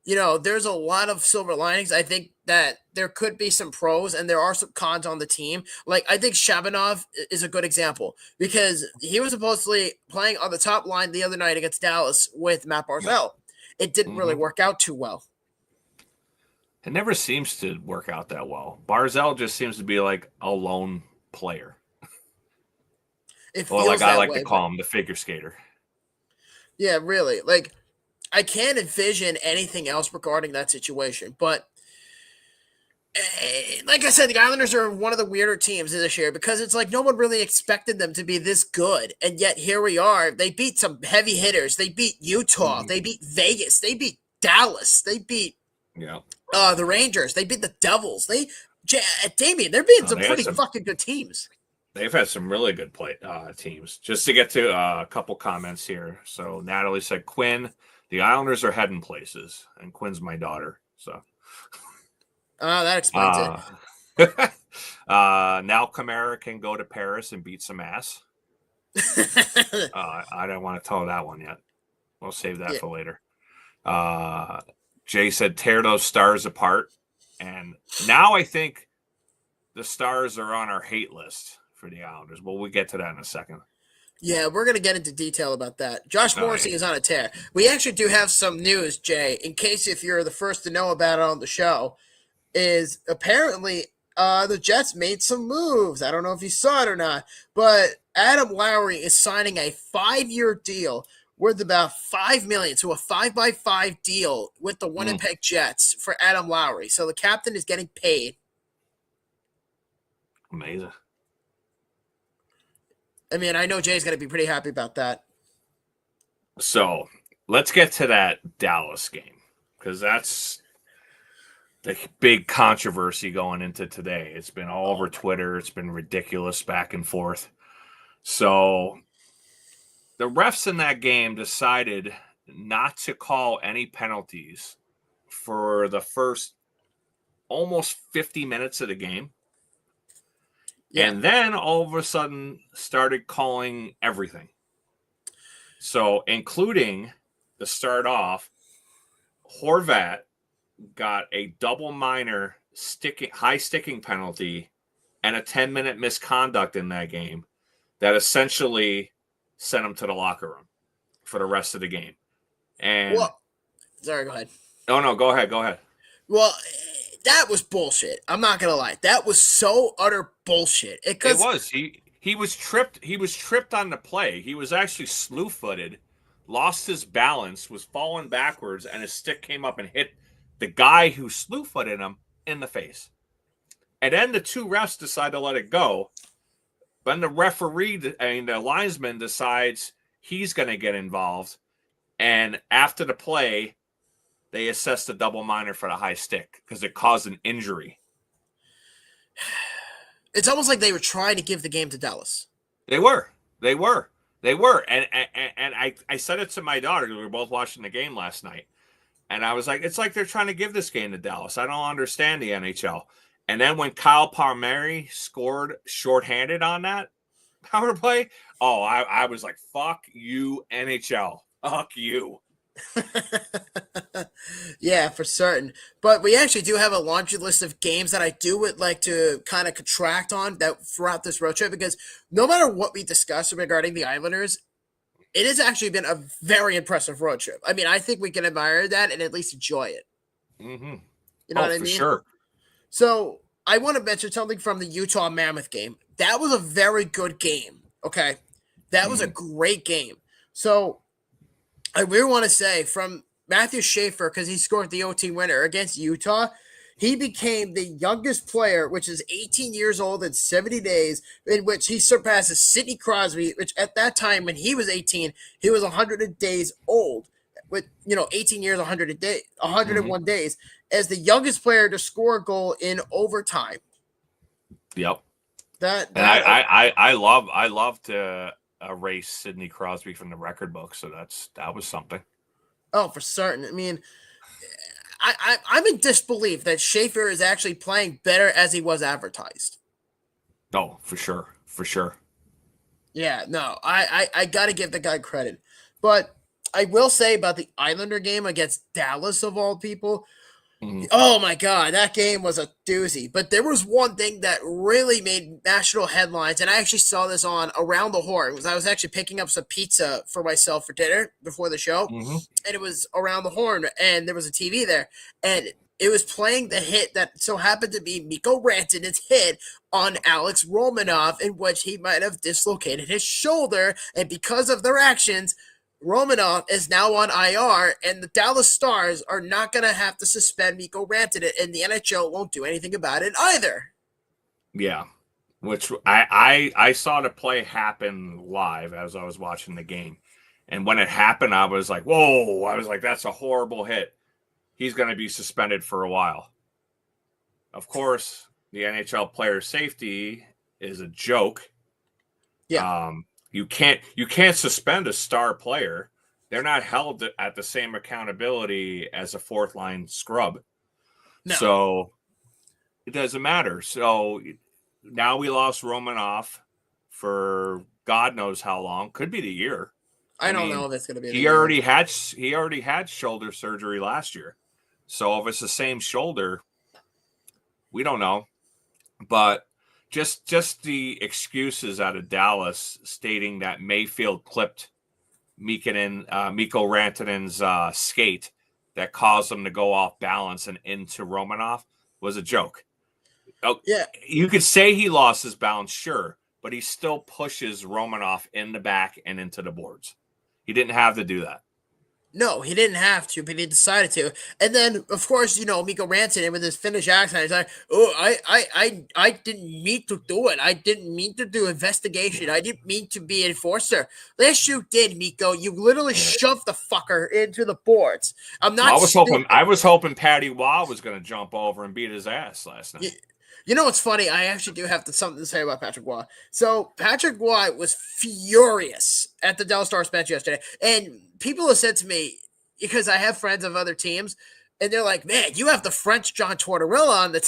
B: there's a lot of silver linings. I think that there could be some pros and there are some cons on the team. Like, I think Shabanov is a good example because he was supposedly playing on the top line the other night against Dallas with Matt Barzal. It didn't really work out too well.
C: It never seems to work out that well. Barzal just seems to be like a lone player. Or like I like to call him, the figure skater.
B: Yeah, really. Like, I can't envision anything else regarding that situation. But like I said, the Islanders are one of the weirder teams this year because it's like no one really expected them to be this good. And yet here we are. They beat some heavy hitters. They beat Utah. They beat Vegas. They beat Dallas. They beat the Rangers. They beat the Devils. Damien, they're beating some pretty fucking good teams.
C: They've had some really good teams. Just to get to a couple comments here. So Natalie said, Quinn, the Islanders are heading places, and Quinn's my daughter. So
B: that explains it.
C: Now Kamara can go to Paris and beat some ass. I don't want to tell that one yet. We'll save that for later. Jay said, tear those stars apart. And now I think the stars are on our hate list for the Islanders. But we'll get to that in a second.
B: Yeah, we're going to get into detail about that. Josh Morrissey is on a tear. We actually do have some news, Jay, in case if you're the first to know about it on the show, is apparently the Jets made some moves. I don't know if you saw it or not, but Adam Lowry is signing a 5-year deal worth about $5 million, so a 5x5 deal with the Winnipeg Jets for Adam Lowry. So the captain is getting paid.
C: Amazing.
B: I mean, I know Jay's going to be pretty happy about that.
C: So let's get to that Dallas game because that's the big controversy going into today. It's been all over Twitter. It's been ridiculous back and forth. So the refs in that game decided not to call any penalties for the first almost 50 minutes of the game. Yeah. And then all of a sudden started calling everything. So including to start off, Horvat got a double minor high sticking penalty and a 10-minute misconduct in that game that essentially sent him to the locker room for the rest of the game. And
B: sorry, go ahead.
C: Oh no, go ahead.
B: Well, that was bullshit. I'm not gonna lie. That was so utter bullshit.
C: It was. He was tripped. He was tripped on the play. He was actually slew-footed, lost his balance, was falling backwards, and his stick came up and hit the guy who slew-footed him in the face. And then the two refs decide to let it go. Then the the linesman decides he's going to get involved. And after the play, they assessed a double minor for the high stick because it caused an injury.
B: It's almost like they were trying to give the game to Dallas.
C: They were. And I said it to my daughter. We were both watching the game last night. And I was like, it's like they're trying to give this game to Dallas. I don't understand the NHL. And then when Kyle Palmieri scored shorthanded on that power play, I was like, fuck you, NHL. Fuck you.
B: Yeah, for certain. But we actually do have a laundry list of games that I would like to kind of contract on that throughout this road trip, because no matter what we discuss regarding the Islanders, it has actually been a very impressive road trip. I mean, I think we can admire that and at least enjoy it.
C: Mm-hmm.
B: You know what I mean?
C: For sure.
B: So I want to mention something from the Utah Mammoth game. That was a very good game. Okay. That was a great game. So I really want to say from Matthew Schaefer, because he scored the OT winner against Utah, he became the youngest player, which is 18 years old in 70 days, in which he surpasses Sidney Crosby, which at that time when he was 18, he was 100 days old, with 18 years, 101 days, as the youngest player to score a goal in overtime.
C: Yep.
B: And
C: I love to erase Sidney Crosby from the record book, so that was something.
B: Oh, for certain. I mean, I'm in disbelief that Schaefer is actually playing better as he was advertised.
C: Oh, for sure. Yeah,
B: no, I got to give the guy credit. But I will say about the Islander game against Dallas, of all people, oh my God, that game was a doozy. But there was one thing that really made national headlines, and I actually saw this on Around the Horn, because I was actually picking up some pizza for myself for dinner before the show, and it was Around the Horn, and there was a TV there, and it was playing the hit that so happened to be Mikko Rantanen's hit on Alex Romanov, in which he might have dislocated his shoulder, and because of their actions, Romanov is now on IR, and the Dallas Stars are not going to have to suspend Mikko Rantanen, and the NHL won't do anything about it either.
C: Yeah, which I saw the play happen live as I was watching the game. And when it happened, I was like, whoa, I was like, that's a horrible hit. He's going to be suspended for a while. Of course, the NHL player safety is a joke.
B: Yeah.
C: You can't suspend a star player. They're not held at the same accountability as a fourth line scrub. No. So it doesn't matter. So now we lost Romanoff for God knows how long. Could be the year.
B: I don't know if it's going to be.
C: He already had shoulder surgery last year. So if it's the same shoulder, we don't know. But just the excuses out of Dallas stating that Mayfield clipped Mikko Rantanen's skate that caused him to go off balance and into Romanov was a joke. Oh,
B: yeah.
C: You could say he lost his balance, sure, but he still pushes Romanov in the back and into the boards. He didn't have to do that.
B: No, he didn't have to, but he decided to. And then, of course, Mikko Rantanen with his Finnish accent, he's like, "Oh, I didn't mean to do it. I didn't mean to do investigation. I didn't mean to be enforcer." Yes, you did, Mikko. You literally shoved the fucker into the boards. I
C: was hoping Patty Waugh was going to jump over and beat his ass last night.
B: You know what's funny? I actually do have something to say about Patrick Waugh. So Patrick Waugh was furious at the Dallas Stars bench yesterday. And people have said to me, because I have friends of other teams, and they're like, man, you have the French John Tortorella on the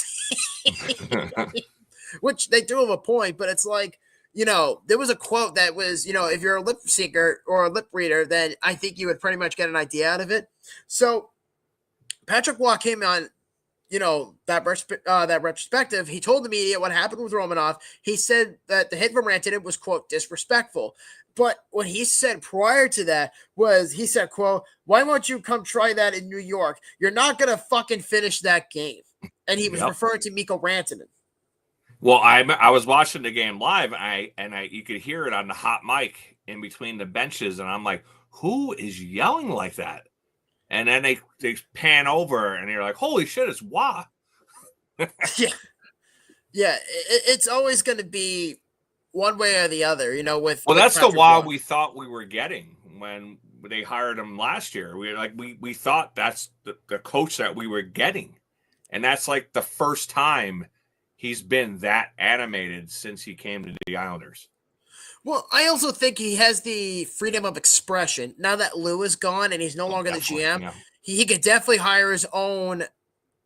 B: team. Which they do have a point, but it's like, there was a quote that was, if you're a lip seeker or a lip reader, then I think you would pretty much get an idea out of it. So Patrick Waugh came on, that retrospective. He told the media what happened with Romanov. He said that the hit from Rantanen was, quote, disrespectful. But what he said prior to that was, he said, quote, why won't you come try that in New York? You're not going to fucking finish that game. And he was referring to Mikko Rantanen.
C: Well, I was watching the game live, and you could hear it on the hot mic in between the benches, and I'm like, who is yelling like that? And then they pan over, and you're like, holy shit, it's Waugh.
B: Yeah. It's always going to be one way or the other, with
C: that's
B: Patrick
C: the Waugh
B: Waugh
C: we thought we were getting when they hired him last year. We thought that's the coach that we were getting. And that's like the first time he's been that animated since he came to the Islanders.
B: Well, I also think he has the freedom of expression. Now that Lou is gone and he's no longer the GM, yeah. he could definitely hire his own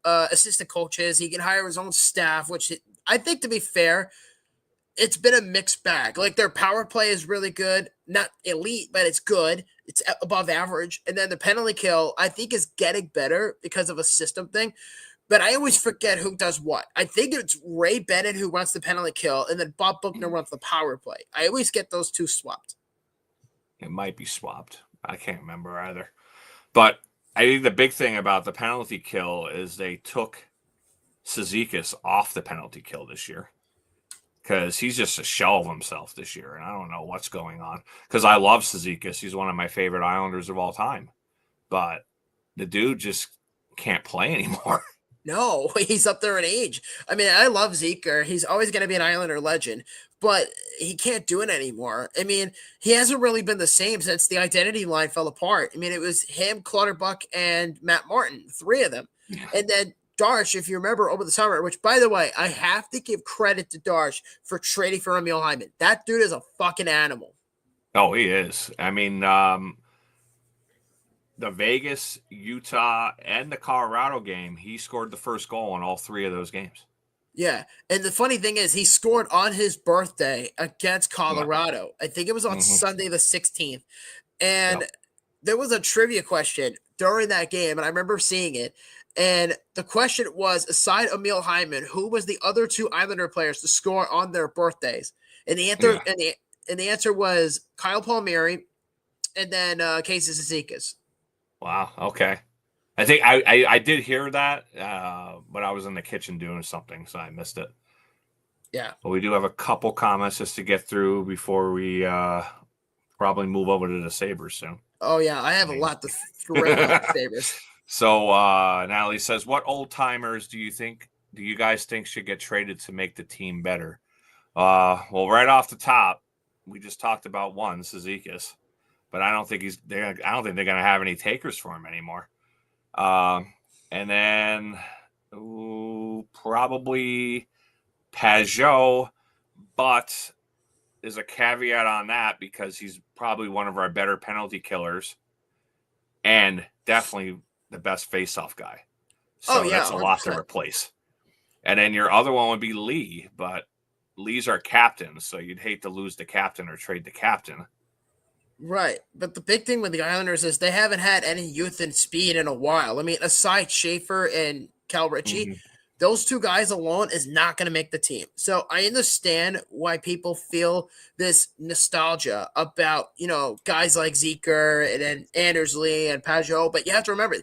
B: assistant coaches. He can hire his own staff, which I think, to be fair, it's been a mixed bag. Like, their power play is really good. Not elite, but it's good. It's above average. And then the penalty kill, I think, is getting better because of a system thing. But I always forget who does what. I think it's Ray Bennett who runs the penalty kill, and then Bob Buckner runs the power play. I always get those two swapped.
C: It might be swapped. I can't remember either. But I think the big thing about the penalty kill is they took Cizikas off the penalty kill this year. because he's just a shell of himself this year, and I don't know what's going on. Because I love Cizikas. He's one of my favorite Islanders of all time. But the dude just can't play anymore.
B: No, he's up there in age. I mean, I love Zeker. He's always going to be an Islander legend, but he can't do it anymore. I mean, he hasn't really been the same since the identity line fell apart. I mean, it was him, Clutterbuck, and Matt Martin, three of them.
C: Yeah.
B: And then Darsh, if you remember over the summer, which, by the way, I have to give credit to Darsh for trading for Emil Hyman. That dude is a fucking animal.
C: Oh, he is. I mean, the Vegas, Utah, and the Colorado game, he scored the first goal in all three of those games.
B: Yeah. And the funny thing is, he scored on his birthday against Colorado. I think it was on Sunday the 16th. And there was a trivia question during that game, and I remember seeing it. And the question was, aside Emil Hyman, who was the other two Islander players to score on their birthdays? And the answer, and the answer was Kyle Palmieri and then Casey Cizikas.
C: Wow. Okay. I think I did hear that, but I was in the kitchen doing something, so I missed it.
B: Yeah.
C: But we do have a couple comments just to get through before we probably move over to the Sabres soon.
B: Oh, yeah. I have a lot to rip about the Sabres.
C: So Natalie says, what old timers do you guys think should get traded to make the team better? Well, right off the top, we just talked about one, Cizikas. But I don't think they're going to have any takers for him anymore. And then probably Pajot, but there's a caveat on that because he's probably one of our better penalty killers and definitely the best face-off guy. So that's a lot to replace. And then your other one would be Lee, but Lee's our captain, so you'd hate to lose the captain or trade the captain.
B: Right. But the big thing with the Islanders is they haven't had any youth and speed in a while. I mean, aside Schaefer and Cal Ritchie, those two guys alone is not going to make the team. So I understand why people feel this nostalgia about, guys like Zeker and then Anders Lee and Pajot. But you have to remember,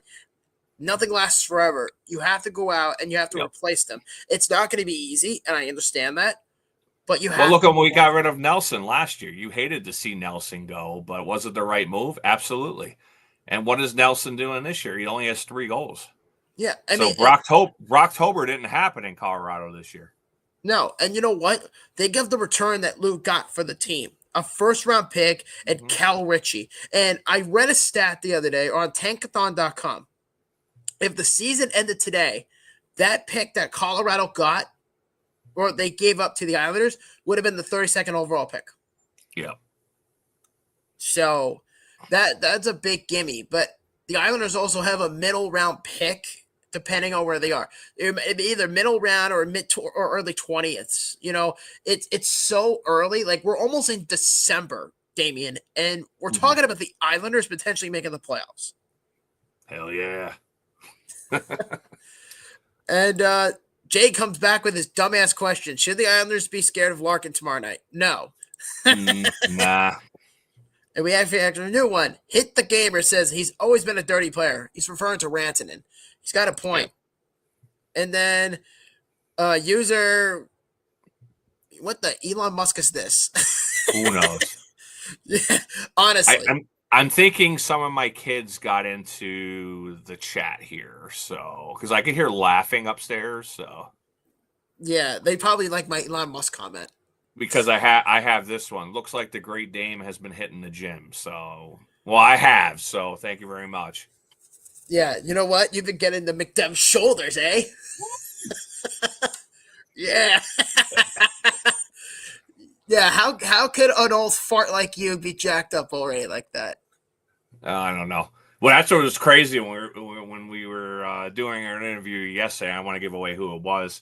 B: nothing lasts forever. You have to go out and you have to replace them. It's not going to be easy, and I understand that. But you have
C: well, look at when we got rid of Nelson last year. You hated to see Nelson go, but was it the right move? Absolutely. And what is Nelson doing this year? He only has 3 goals.
B: Yeah.
C: I mean, Brocktober didn't happen in Colorado this year.
B: No. And you know what? They give the return that Lou got for the team. A first-round pick and Cal Ritchie. And I read a stat the other day on tankathon.com. If the season ended today, that pick that Colorado got, or they gave up to the Islanders, would have been the 32nd overall pick.
C: Yeah.
B: So that's a big gimme. But the Islanders also have a middle round pick, depending on where they are. It'd be either middle round or or early 20th. It's so early. Like, we're almost in December, Damian, and we're talking about the Islanders potentially making the playoffs.
C: Hell yeah.
B: And Jay comes back with his dumbass question. Should the Islanders be scared of Larkin tomorrow night? No.
C: Nah.
B: And we actually have a new one. Hit the Gamer says he's always been a dirty player. He's referring to Rantanen. He's got a point. Yeah. And then user, what the Elon Musk is this?
C: Who knows?
B: Yeah, honestly.
C: I'm thinking some of my kids got into the chat here, so because I could hear laughing upstairs. So
B: yeah, they probably like my Elon Musk comment
C: because I have this one. Looks like the Great Dame has been hitting the gym. So I have. So thank you very much.
B: Yeah, you know what? You've been getting the McDev shoulders, eh? Yeah. Yeah, how could an old fart like you be jacked up already like that?
C: I don't know. Well, that's what was crazy when we were doing our interview yesterday. I don't want to give away who it was,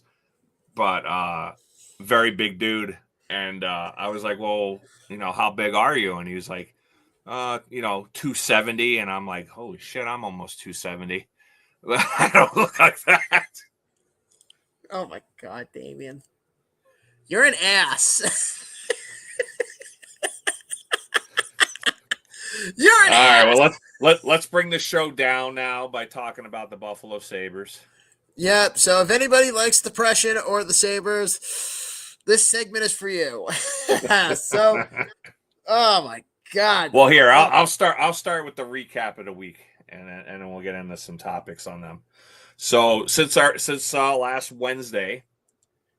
C: but very big dude. And I was like, well, how big are you? And he was like, 270. And I'm like, holy shit, I'm almost 270. I don't look like that.
B: Oh my God, Damian. You're an ass. You're an ass.
C: All right, well, let's bring the show down now by talking about the Buffalo Sabres.
B: Yep. So if anybody likes depression or the Sabres, this segment is for you. So, oh my God.
C: Well, here I'll start with the recap of the week, and then we'll get into some topics on them. So since last Wednesday,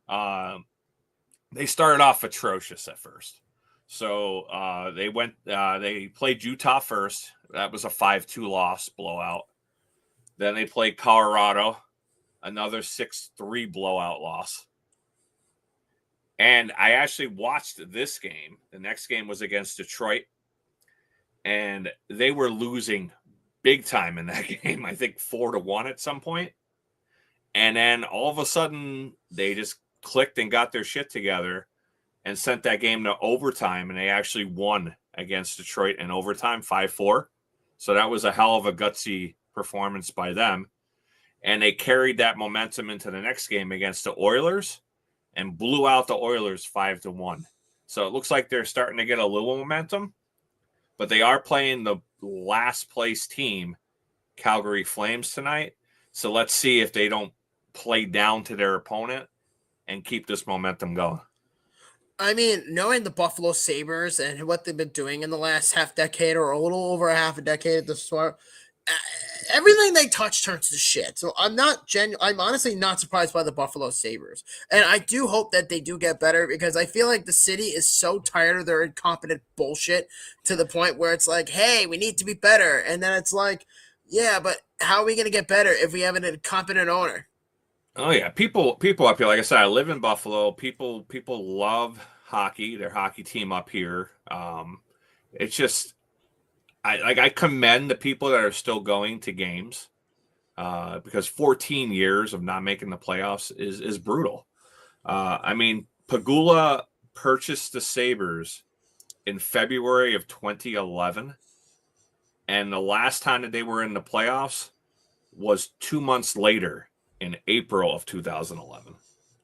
C: they started off atrocious at first. So they played Utah first. That was a 5-2 loss blowout. Then they played Colorado, another 6-3 blowout loss. And I actually watched this game. The next game was against Detroit. And they were losing big time in that game. I think 4-1 at some point. And then all of a sudden, they just clicked and got their shit together and sent that game to overtime. And they actually won against Detroit in overtime, 5-4. So that was a hell of a gutsy performance by them. And they carried that momentum into the next game against the Oilers and blew out the Oilers 5-1. So it looks like they're starting to get a little momentum. But they are playing the last place team, Calgary Flames, tonight. So let's see if they don't play down to their opponent and keep this momentum going.
B: I mean, knowing the Buffalo Sabres and what they've been doing in the last half decade or a little over a half a decade at this point, everything they touch turns to shit. So I'm honestly not surprised by the Buffalo Sabres. And I do hope that they do get better because I feel like the city is so tired of their incompetent bullshit to the point where it's like, hey, we need to be better. And then it's like, yeah, but how are we going to get better if we have an incompetent owner?
C: Oh yeah, people up here. Like I said, I live in Buffalo. People love hockey. Their hockey team up here. It's just, I commend the people that are still going to games, because 14 years of not making the playoffs is brutal. I mean, Pagula purchased the Sabres in February of 2011, and the last time that they were in the playoffs was 2 months later in April of 2011.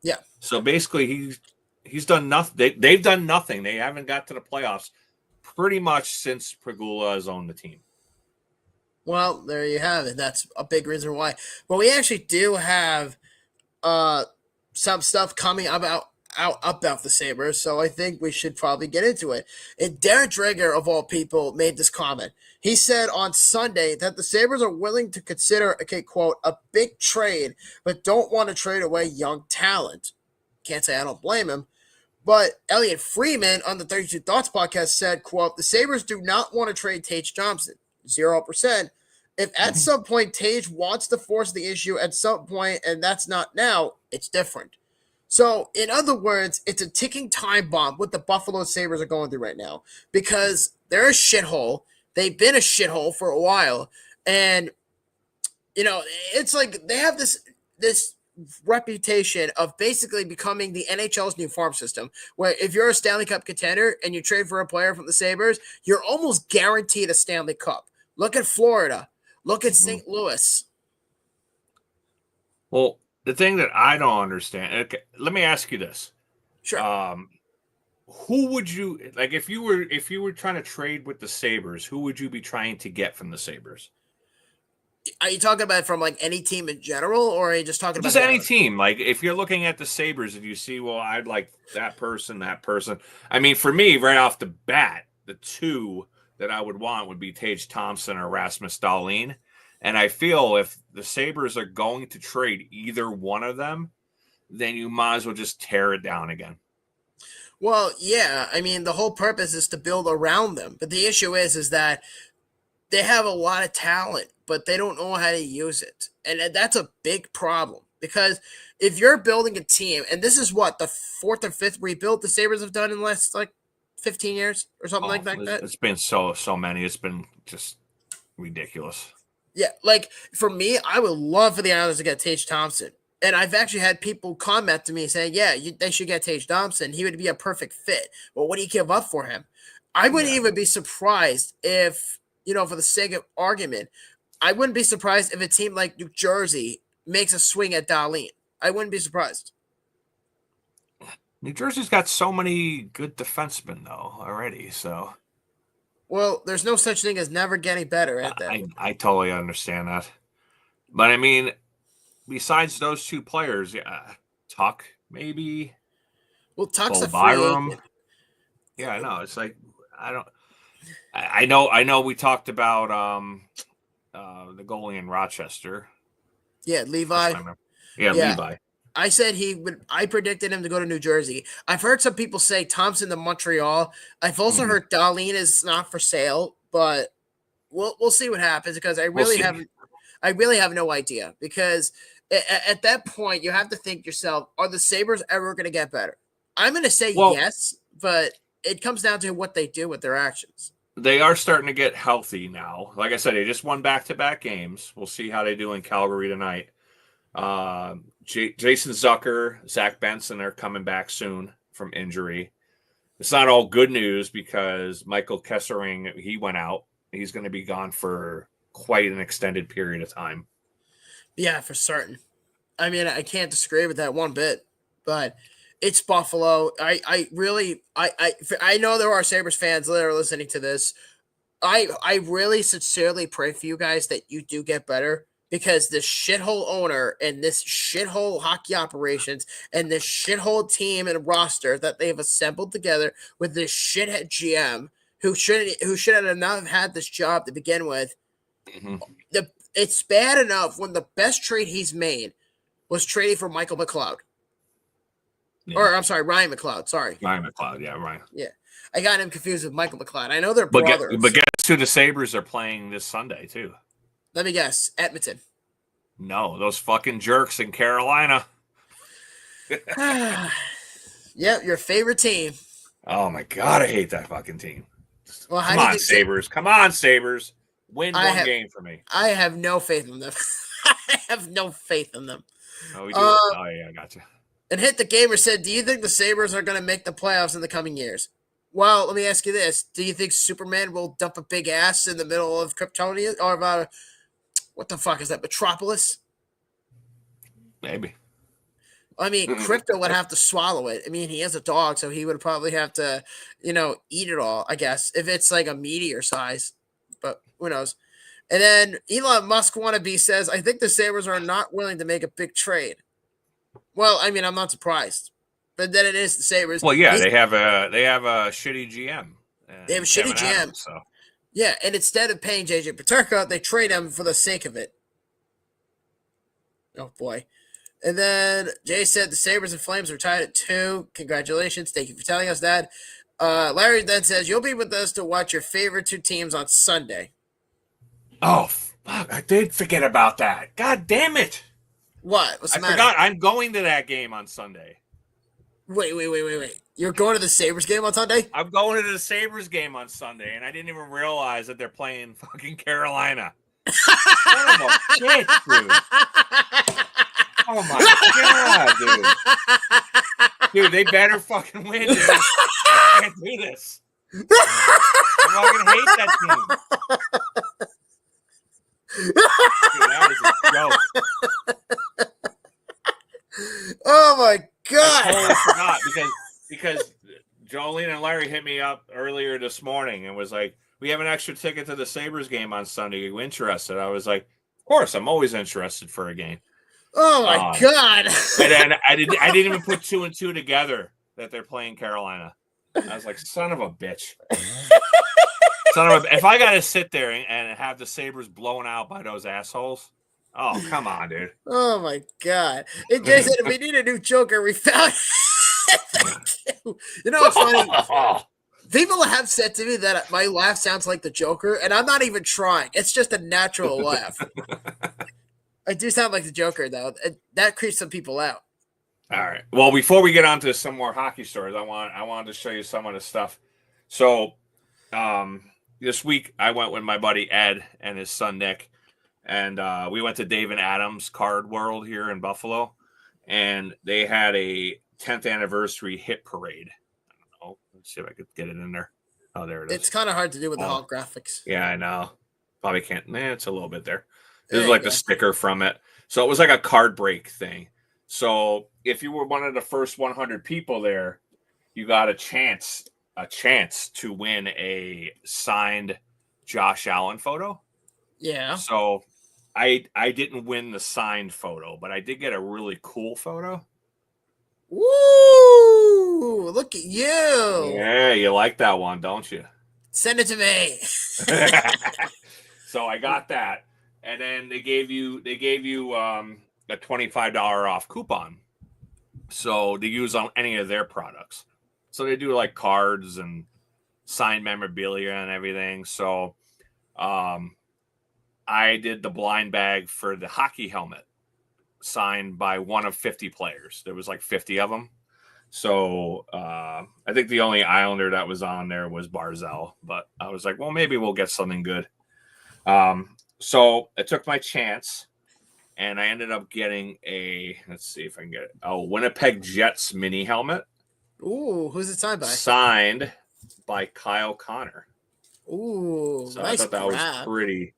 B: Yeah.
C: So basically, he's done nothing. They've done nothing. They haven't got to the playoffs pretty much since Pagula has owned the team.
B: Well, there you have it. That's a big reason why. But we actually do have some stuff coming about the Sabres, so I think we should probably get into it. And Derek Dreger, of all people, made this comment. He said on Sunday that the Sabres are willing to consider, okay, quote, a big trade, but don't want to trade away young talent. Can't say I don't blame him. But Elliot Freeman on the 32 Thoughts podcast said, quote, the Sabres do not want to trade Tage Thompson. 0%. If at some point Tage wants to force the issue at some point, and that's not now, it's different. So, in other words, it's a ticking time bomb what the Buffalo Sabres are going through right now because they're a shithole. They've been a shithole for a while. And, it's like they have this reputation of basically becoming the NHL's new farm system, where if you're a Stanley Cup contender and you trade for a player from the Sabres, you're almost guaranteed a Stanley Cup. Look at Florida. Look at St. Louis.
C: Well, the thing that I don't understand, okay, let me ask you this.
B: Sure.
C: Who would you like if you were trying to trade with the Sabres? Who would you be trying to get from the Sabres?
B: Are you talking about from like any team in general, or are you just talking about
C: just any team? Like if you're looking at the Sabres, if you see, well, I'd like that person. I mean, for me, right off the bat, the two that I would want would be Tage Thompson or Rasmus Dahlin. And I feel if the Sabres are going to trade either one of them, then you might as well just tear it down again.
B: Well, yeah. I mean, the whole purpose is to build around them. But the issue is that they have a lot of talent, but they don't know how to use it. And that's a big problem because if you're building a team, and this is what, the fourth or fifth rebuild the Sabres have done in the last, 15 years or something like that?
C: It's been so many. It's been just ridiculous.
B: Yeah, for me, I would love for the Islanders to get Tage Thompson. And I've actually had people comment to me saying, yeah, they should get Tage Thompson. He would be a perfect fit. But what do you give up for him? I wouldn't even be surprised if, for the sake of argument, I wouldn't be surprised if a team like New Jersey makes a swing at Dahlin. I wouldn't be surprised.
C: New Jersey's got so many good defensemen, though, already, so...
B: Well, there's no such thing as never getting better at that.
C: I totally understand that. But, I mean, besides those two players, yeah, Tuck, maybe.
B: Well, Tuck's
C: Bo
B: a free
C: Byram.
B: agent.
C: Yeah, I know. It's like I know we talked about the goalie in Rochester.
B: Yeah, Levi.
C: Yeah,
B: Yeah.
C: Levi.
B: I said he would. I predicted him to go to New Jersey. I've heard some people say Thompson to Montreal. I've also heard Darlene is not for sale, but we'll see what happens because I really have no idea because at that point you have to think yourself: are the Sabres ever going to get better? I'm going to say yes, but it comes down to what they do with their actions.
C: They are starting to get healthy now. Like I said, they just won back-to-back games. We'll see how they do in Calgary tonight. Jason Zucker, Zach Benson are coming back soon from injury. It's not all good news because Michael Kessering, he went out. He's going to be gone for quite an extended period of time.
B: Yeah, for certain. I mean, I can't disagree with that one bit, but it's Buffalo. I really know there are Sabres fans that are listening to this. I really sincerely pray for you guys that you do get better because this shithole owner and this shithole hockey operations and this shithole team and roster that they've assembled together with this shithead GM who should have not had this job to begin with. It's bad enough when the best trade he's made was trading for Michael McLeod. Yeah. Or I'm sorry, Ryan McLeod. Sorry.
C: Ryan McLeod, yeah, Ryan.
B: Yeah. I got him confused with Michael McLeod. I know they're brothers.
C: But guess who the Sabres are playing this Sunday, too?
B: Let me guess. Edmonton.
C: No, those fucking jerks in Carolina.
B: Yep, your favorite team.
C: Oh, my God, I hate that fucking team.
B: Well,
C: Come on, Sabres. Come on, Sabres. Win one game for me.
B: I have no faith in them. I have no faith in them.
C: Oh, we do. Oh, yeah, I got you.
B: And Hit the Gamer said, do you think the Sabres are going to make the playoffs in the coming years? Well, let me ask you this. Do you think Superman will dump a big ass in the middle of Kryptonia? Or what the fuck is that, Metropolis?
C: Maybe.
B: I mean, Crypto would have to swallow it. I mean, he is a dog, so he would probably have to, eat it all, I guess, if it's like a meteor size. But who knows? And then Elon Musk wannabe says, I think the Sabres are not willing to make a big trade. Well, I mean, I'm not surprised. But then it is the Sabres.
C: Well, yeah, they have a shitty GM.
B: They have a shitty GM.
C: Adams, so.
B: Yeah, and instead of paying JJ Peterka, they trade him for the sake of it. Oh, boy. And then Jay said the Sabres and Flames are tied at 2. Congratulations. Thank you for telling us that. Larry then says, you'll be with us to watch your favorite two teams on Sunday.
C: Oh, fuck. I did forget about that. God damn it.
B: What? What's the matter?
C: I forgot. I'm going to that game on Sunday.
B: Wait. You're going to the Sabres game on Sunday?
C: I'm going to the Sabres game on Sunday, and I didn't even realize that they're playing fucking Carolina. Son of a bitch, dude. Oh, my God, dude. Dude, they better fucking win, dude. I can't do this. I fucking hate that team. Dude, that was a joke.
B: Oh my God!
C: I totally forgot because Jolene and Larry hit me up earlier this morning and was like, "We have an extra ticket to the Sabres game on Sunday. Are you interested?" I was like, "Of course, I'm always interested for a game."
B: Oh my God!
C: And then I didn't even put 2 and 2 together that they're playing Carolina. I was like, "Son of a bitch." If I got to sit there and have the Sabres blown out by those assholes, oh, come on, dude.
B: Oh, my God. And Jason, if we need a new Joker, we found You know what's funny? People have said to me that my laugh sounds like the Joker, and I'm not even trying. It's just a natural laugh. I do sound like the Joker, though. That creeps some people out.
C: All right. Well, before we get on to some more hockey stories, I wanted to show you some of the stuff. So, this week, I went with my buddy Ed and his son Nick, and we went to Dave and Adam's Card World here in Buffalo, and they had a 10th anniversary hit parade. I don't know. Let's see if I could get it in there. Oh, there it is.
B: It's kind of hard to do with the Hulk graphics.
C: Yeah, I know. Probably can't. It's a little bit there. This is like the sticker from it. So it was like a card break thing. So if you were one of the first 100 people there, you got a chance to win a signed Josh Allen photo.
B: Yeah.
C: So I didn't win the signed photo, but I did get a really cool photo.
B: Woo! Look at you.
C: Yeah, you like that one, don't you?
B: Send it to me.
C: So I got that, and then they gave you a $25 off coupon, so to use on any of their products. So they do like cards and signed memorabilia and everything. So I did the blind bag for the hockey helmet signed by one of 50 players. There was like 50 of them. So I think the only Islander that was on there was Barzell, but I was like, well, maybe we'll get something good. So I took my chance, and I ended up getting let's see if I can get it. Winnipeg Jets mini helmet.
B: Ooh, who's it signed by?
C: Signed by Kyle Connor.
B: Ooh,
C: So
B: nice
C: I thought that
B: grab.
C: was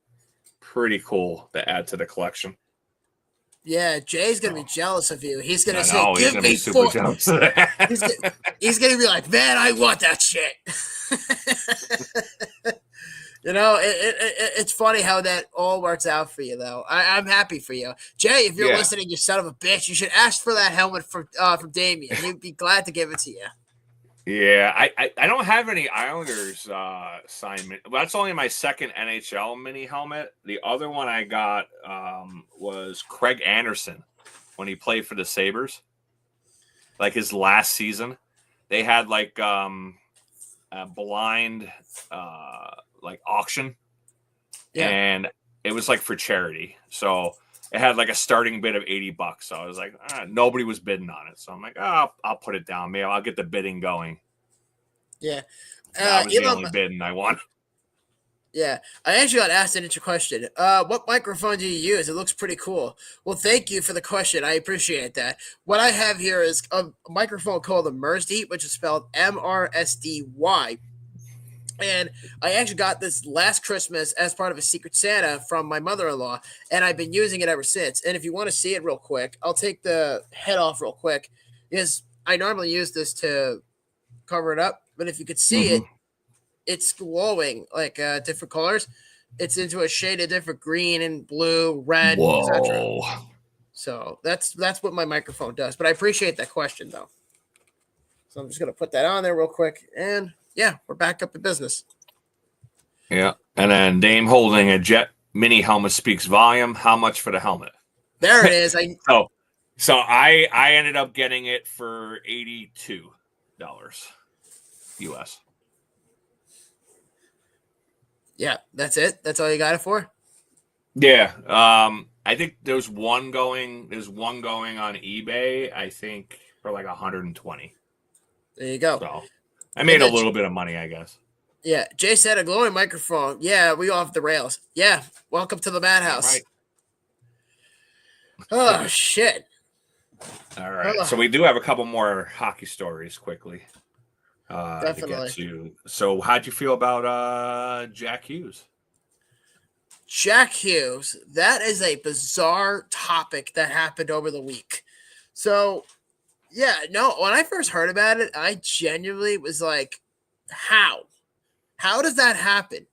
C: pretty cool to add to the collection.
B: Yeah, Jay's gonna be jealous of you. He's gonna say,
C: he's
B: "Give
C: gonna
B: me
C: be super
B: 4."
C: jealous.
B: He's gonna be like, "Man, I want that shit." It's funny how that all works out for you, though. I'm happy for you, Jay. If you're listening, you son of a bitch, you should ask for that helmet from Damien. He'd be glad to give it to you.
C: Yeah, I don't have any Islanders assignment. That's only my second NHL mini helmet. The other one I got was Craig Anderson when he played for the Sabres. Like his last season, they had like a blind like auction, and it was like for charity. So it had like a starting bid of $80. So I was like, nobody was bidding on it. So I'm like, I'll put it down. Maybe I'll get the bidding going.
B: Yeah.
C: That was the only bidding I won.
B: Yeah. I actually got asked an interesting question. What microphone do you use? It looks pretty cool. Well, thank you for the question. I appreciate that. What I have here is a microphone called the Mersdy, which is spelled MRSDY. And I actually got this last Christmas as part of a Secret Santa from my mother-in-law, and I've been using it ever since. And if you want to see it real quick, I'll take the head off real quick, because I normally use this to cover it up. But if you could see it, it's glowing like different colors. It's into a shade of different green and blue, red, etc. So that's what my microphone does. But I appreciate that question, though. So I'm just going to put that on there real quick, and yeah, we're back up to business.
C: Yeah. And then Dame holding a Jet mini helmet speaks volume. How much for the helmet?
B: There it is.
C: So I ended up getting it for $82 US.
B: Yeah, that's it. That's all you got it for?
C: Yeah. I think there's one going on eBay, I think, for like 120.
B: There you go.
C: So I made a little bit of money, I guess.
B: Yeah. Jay said a glowing microphone. Yeah, we off the rails. Yeah. Welcome to the madhouse.
C: Right.
B: Oh, shit.
C: All right. So we do have a couple more hockey stories quickly.
B: Definitely.
C: To get to. So how'd you feel about Jack Hughes?
B: Jack Hughes. That is a bizarre topic that happened over the week. So, yeah, no, when I first heard about it, I genuinely was like, how? How does that happen?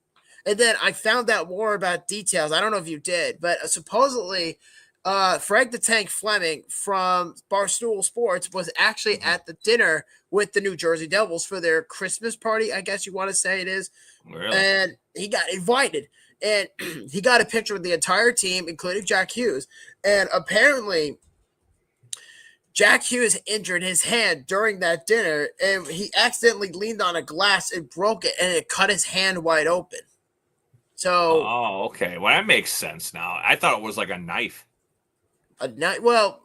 B: And then I found out more about details. I don't know if you did, but supposedly Frank the Tank Fleming from Barstool Sports was actually at the dinner with the New Jersey Devils for their Christmas party, I guess you want to say it is.
C: Really?
B: And he got invited. And he got a picture with the entire team, including Jack Hughes. And apparently Jack Hughes injured his hand during that dinner, and he accidentally leaned on a glass and broke it, and it cut his hand wide open. So,
C: okay. Well, that makes sense now. I thought it was like a knife.
B: Well,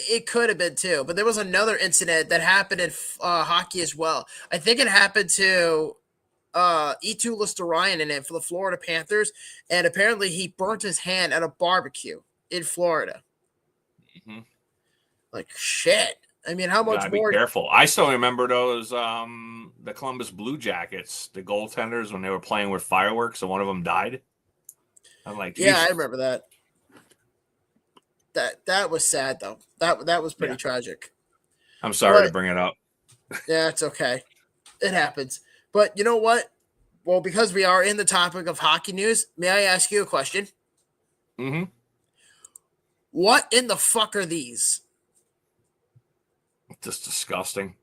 B: it could have been too, but there was another incident that happened in hockey as well. I think it happened to E2 Listerainen for the Florida Panthers, and apparently he burnt his hand at a barbecue in Florida.
C: Mm-hmm.
B: Like, shit. I mean, how much more?
C: Be careful. I still remember those the Columbus Blue Jackets, the goaltenders, when they were playing with fireworks and one of them died. I'm like,
B: yeah, I remember that. That was sad though. That was pretty tragic.
C: I'm sorry to bring it up.
B: Yeah, it's okay. It happens. But you know what? Well, because we are in the topic of hockey news, may I ask you a question?
C: Mm-hmm.
B: What in the fuck are these?
C: Just disgusting.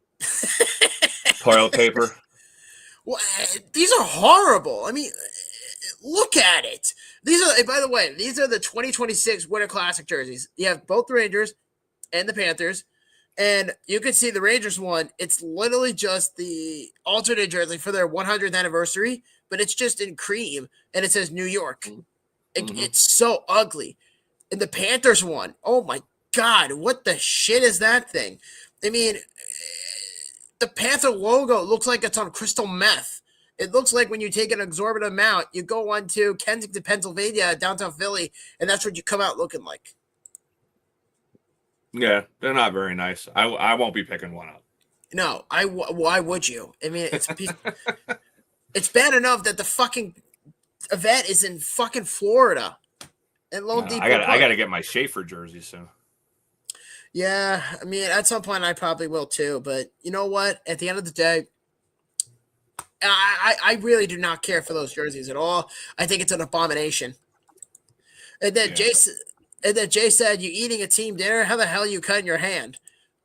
C: Toilet paper.
B: Well, these are horrible. I mean, look at it. These are, by the way, these are the 2026 Winter Classic jerseys. You have both the Rangers and the Panthers, and you can see the Rangers one. It's literally just the alternate jersey for their 100th anniversary, but it's just in cream, and it says New York. It's so ugly. And the Panthers one, oh my God, what the shit is that thing? I mean, the Panther logo looks like it's on crystal meth. It looks like when you take an exorbitant amount, you go on to Kensington, Pennsylvania, downtown Philly, and that's what you come out looking like.
C: Yeah, they're not very nice. I won't be picking one up.
B: No, why would you? I mean, it's bad enough that the fucking event is in fucking Florida. And Lone Depot
C: I got to get my Schaefer jersey soon.
B: Yeah, I mean, at some point I probably will too. But you know what? At the end of the day, I really do not care for those jerseys at all. I think it's an abomination. And then Jay said, "You eating a team dinner? How the hell are you cutting your hand?"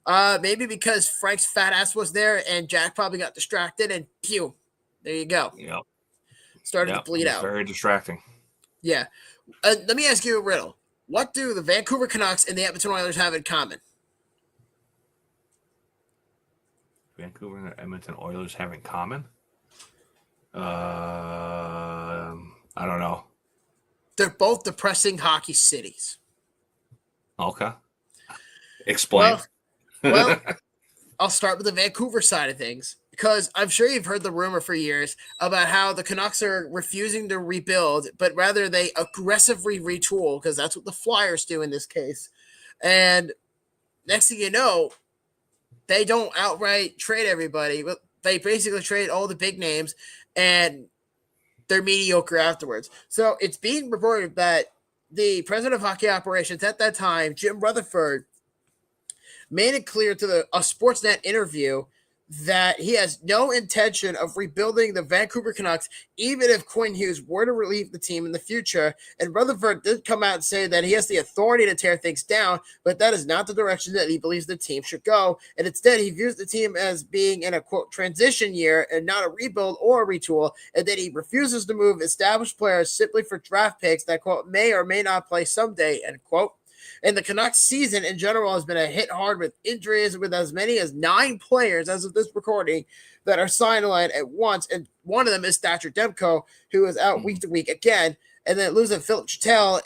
B: Maybe because Frank's fat ass was there, and Jack probably got distracted, and pew, there you go.
C: Yep.
B: Started to bleed out.
C: Very distracting.
B: Yeah. Let me ask you a riddle. What do the Vancouver Canucks and the Edmonton Oilers have in common?
C: Vancouver and the Edmonton Oilers have in common? I don't know.
B: They're both depressing hockey cities.
C: Okay. Explain.
B: Well, I'll start with the Vancouver side of things, because I'm sure you've heard the rumor for years about how the Canucks are refusing to rebuild, but rather they aggressively retool, because that's what the Flyers do in this case. And next thing you know, they don't outright trade everybody, but they basically trade all the big names, and they're mediocre afterwards. So it's being reported that the president of hockey operations at that time, Jim Rutherford, made it clear to a Sportsnet interview that he has no intention of rebuilding the Vancouver Canucks, even if Quinn Hughes were to relieve the team in the future. And Rutherford did come out and say that he has the authority to tear things down, but that is not the direction that he believes the team should go. And instead, he views the team as being in a, quote, transition year and not a rebuild or a retool, and that he refuses to move established players simply for draft picks that, quote, may or may not play someday, end quote. And the Canucks season in general has been a hit hard with injuries, with as many as 9 players as of this recording that are sidelined at once. And one of them is Thatcher Demko, who is out week to week again. And then losing Philip Chattel,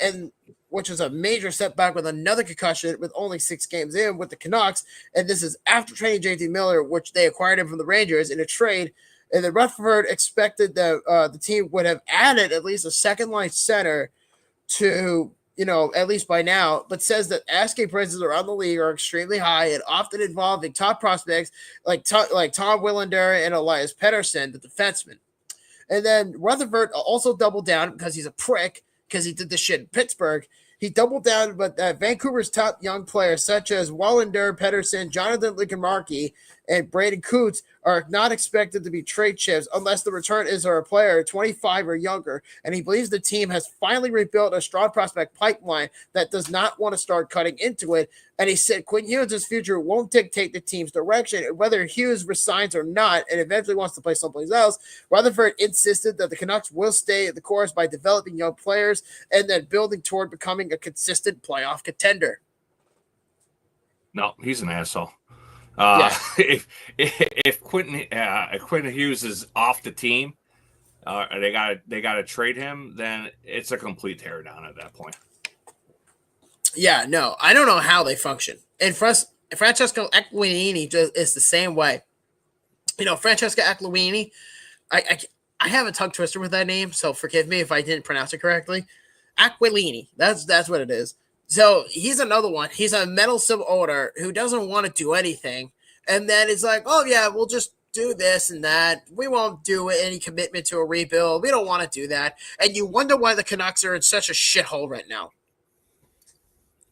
B: which was a major setback with another concussion with only 6 games in with the Canucks. And this is after trading JT Miller, which they acquired him from the Rangers in a trade. And then Rutherford expected that the team would have added at least a second-line center to, at least by now, but says that asking prices around the league are extremely high and often involving top prospects like Tom Willander and Elias Pettersson, the defenseman. And then Rutherford also doubled down, because he's a prick, because he did this shit in Pittsburgh. He doubled down, but Vancouver's top young players, such as Willander, Pettersson, Jonathan Likimarki, and Braden Coots, are not expected to be trade chips unless the return is a player 25 or younger. And he believes the team has finally rebuilt a strong prospect pipeline that does not want to start cutting into it. And he said Quinn Hughes' future won't dictate the team's direction, and whether Hughes resigns or not and eventually wants to play someplace else. Rutherford insisted that the Canucks will stay the course by developing young players and then building toward becoming a consistent playoff contender.
C: No, he's an asshole.
B: Yeah.
C: If Quentin Hughes is off the team, they got to trade him, then it's a complete teardown at that point. Yeah,
B: no, I don't know how they function. And Francesco Aquilini is the same way. Francesco Aquilini, I have a tongue twister with that name, so forgive me if I didn't pronounce it correctly. Aquilini, that's what it is. So he's another one. He's a meddlesome owner who doesn't want to do anything. And then it's like, oh, yeah, we'll just do this and that. We won't do any commitment to a rebuild. We don't want to do that. And you wonder why the Canucks are in such a shithole right now.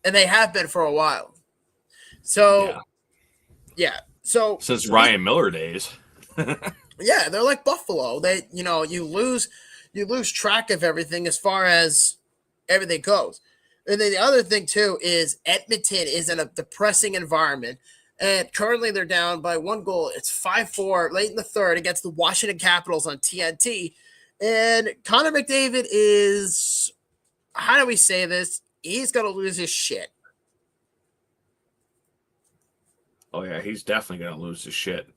B: And they have been for a while. So, yeah. So
C: since Ryan Miller days.
B: Yeah, they're like Buffalo. They, you lose track of everything as far as everything goes. And then the other thing, too, is Edmonton is in a depressing environment. And currently they're down by 1 goal. It's 5-4 late in the third against the Washington Capitals on TNT. And Connor McDavid is, how do we say this? He's going to lose his shit.
C: Oh, yeah, he's definitely going to lose his shit.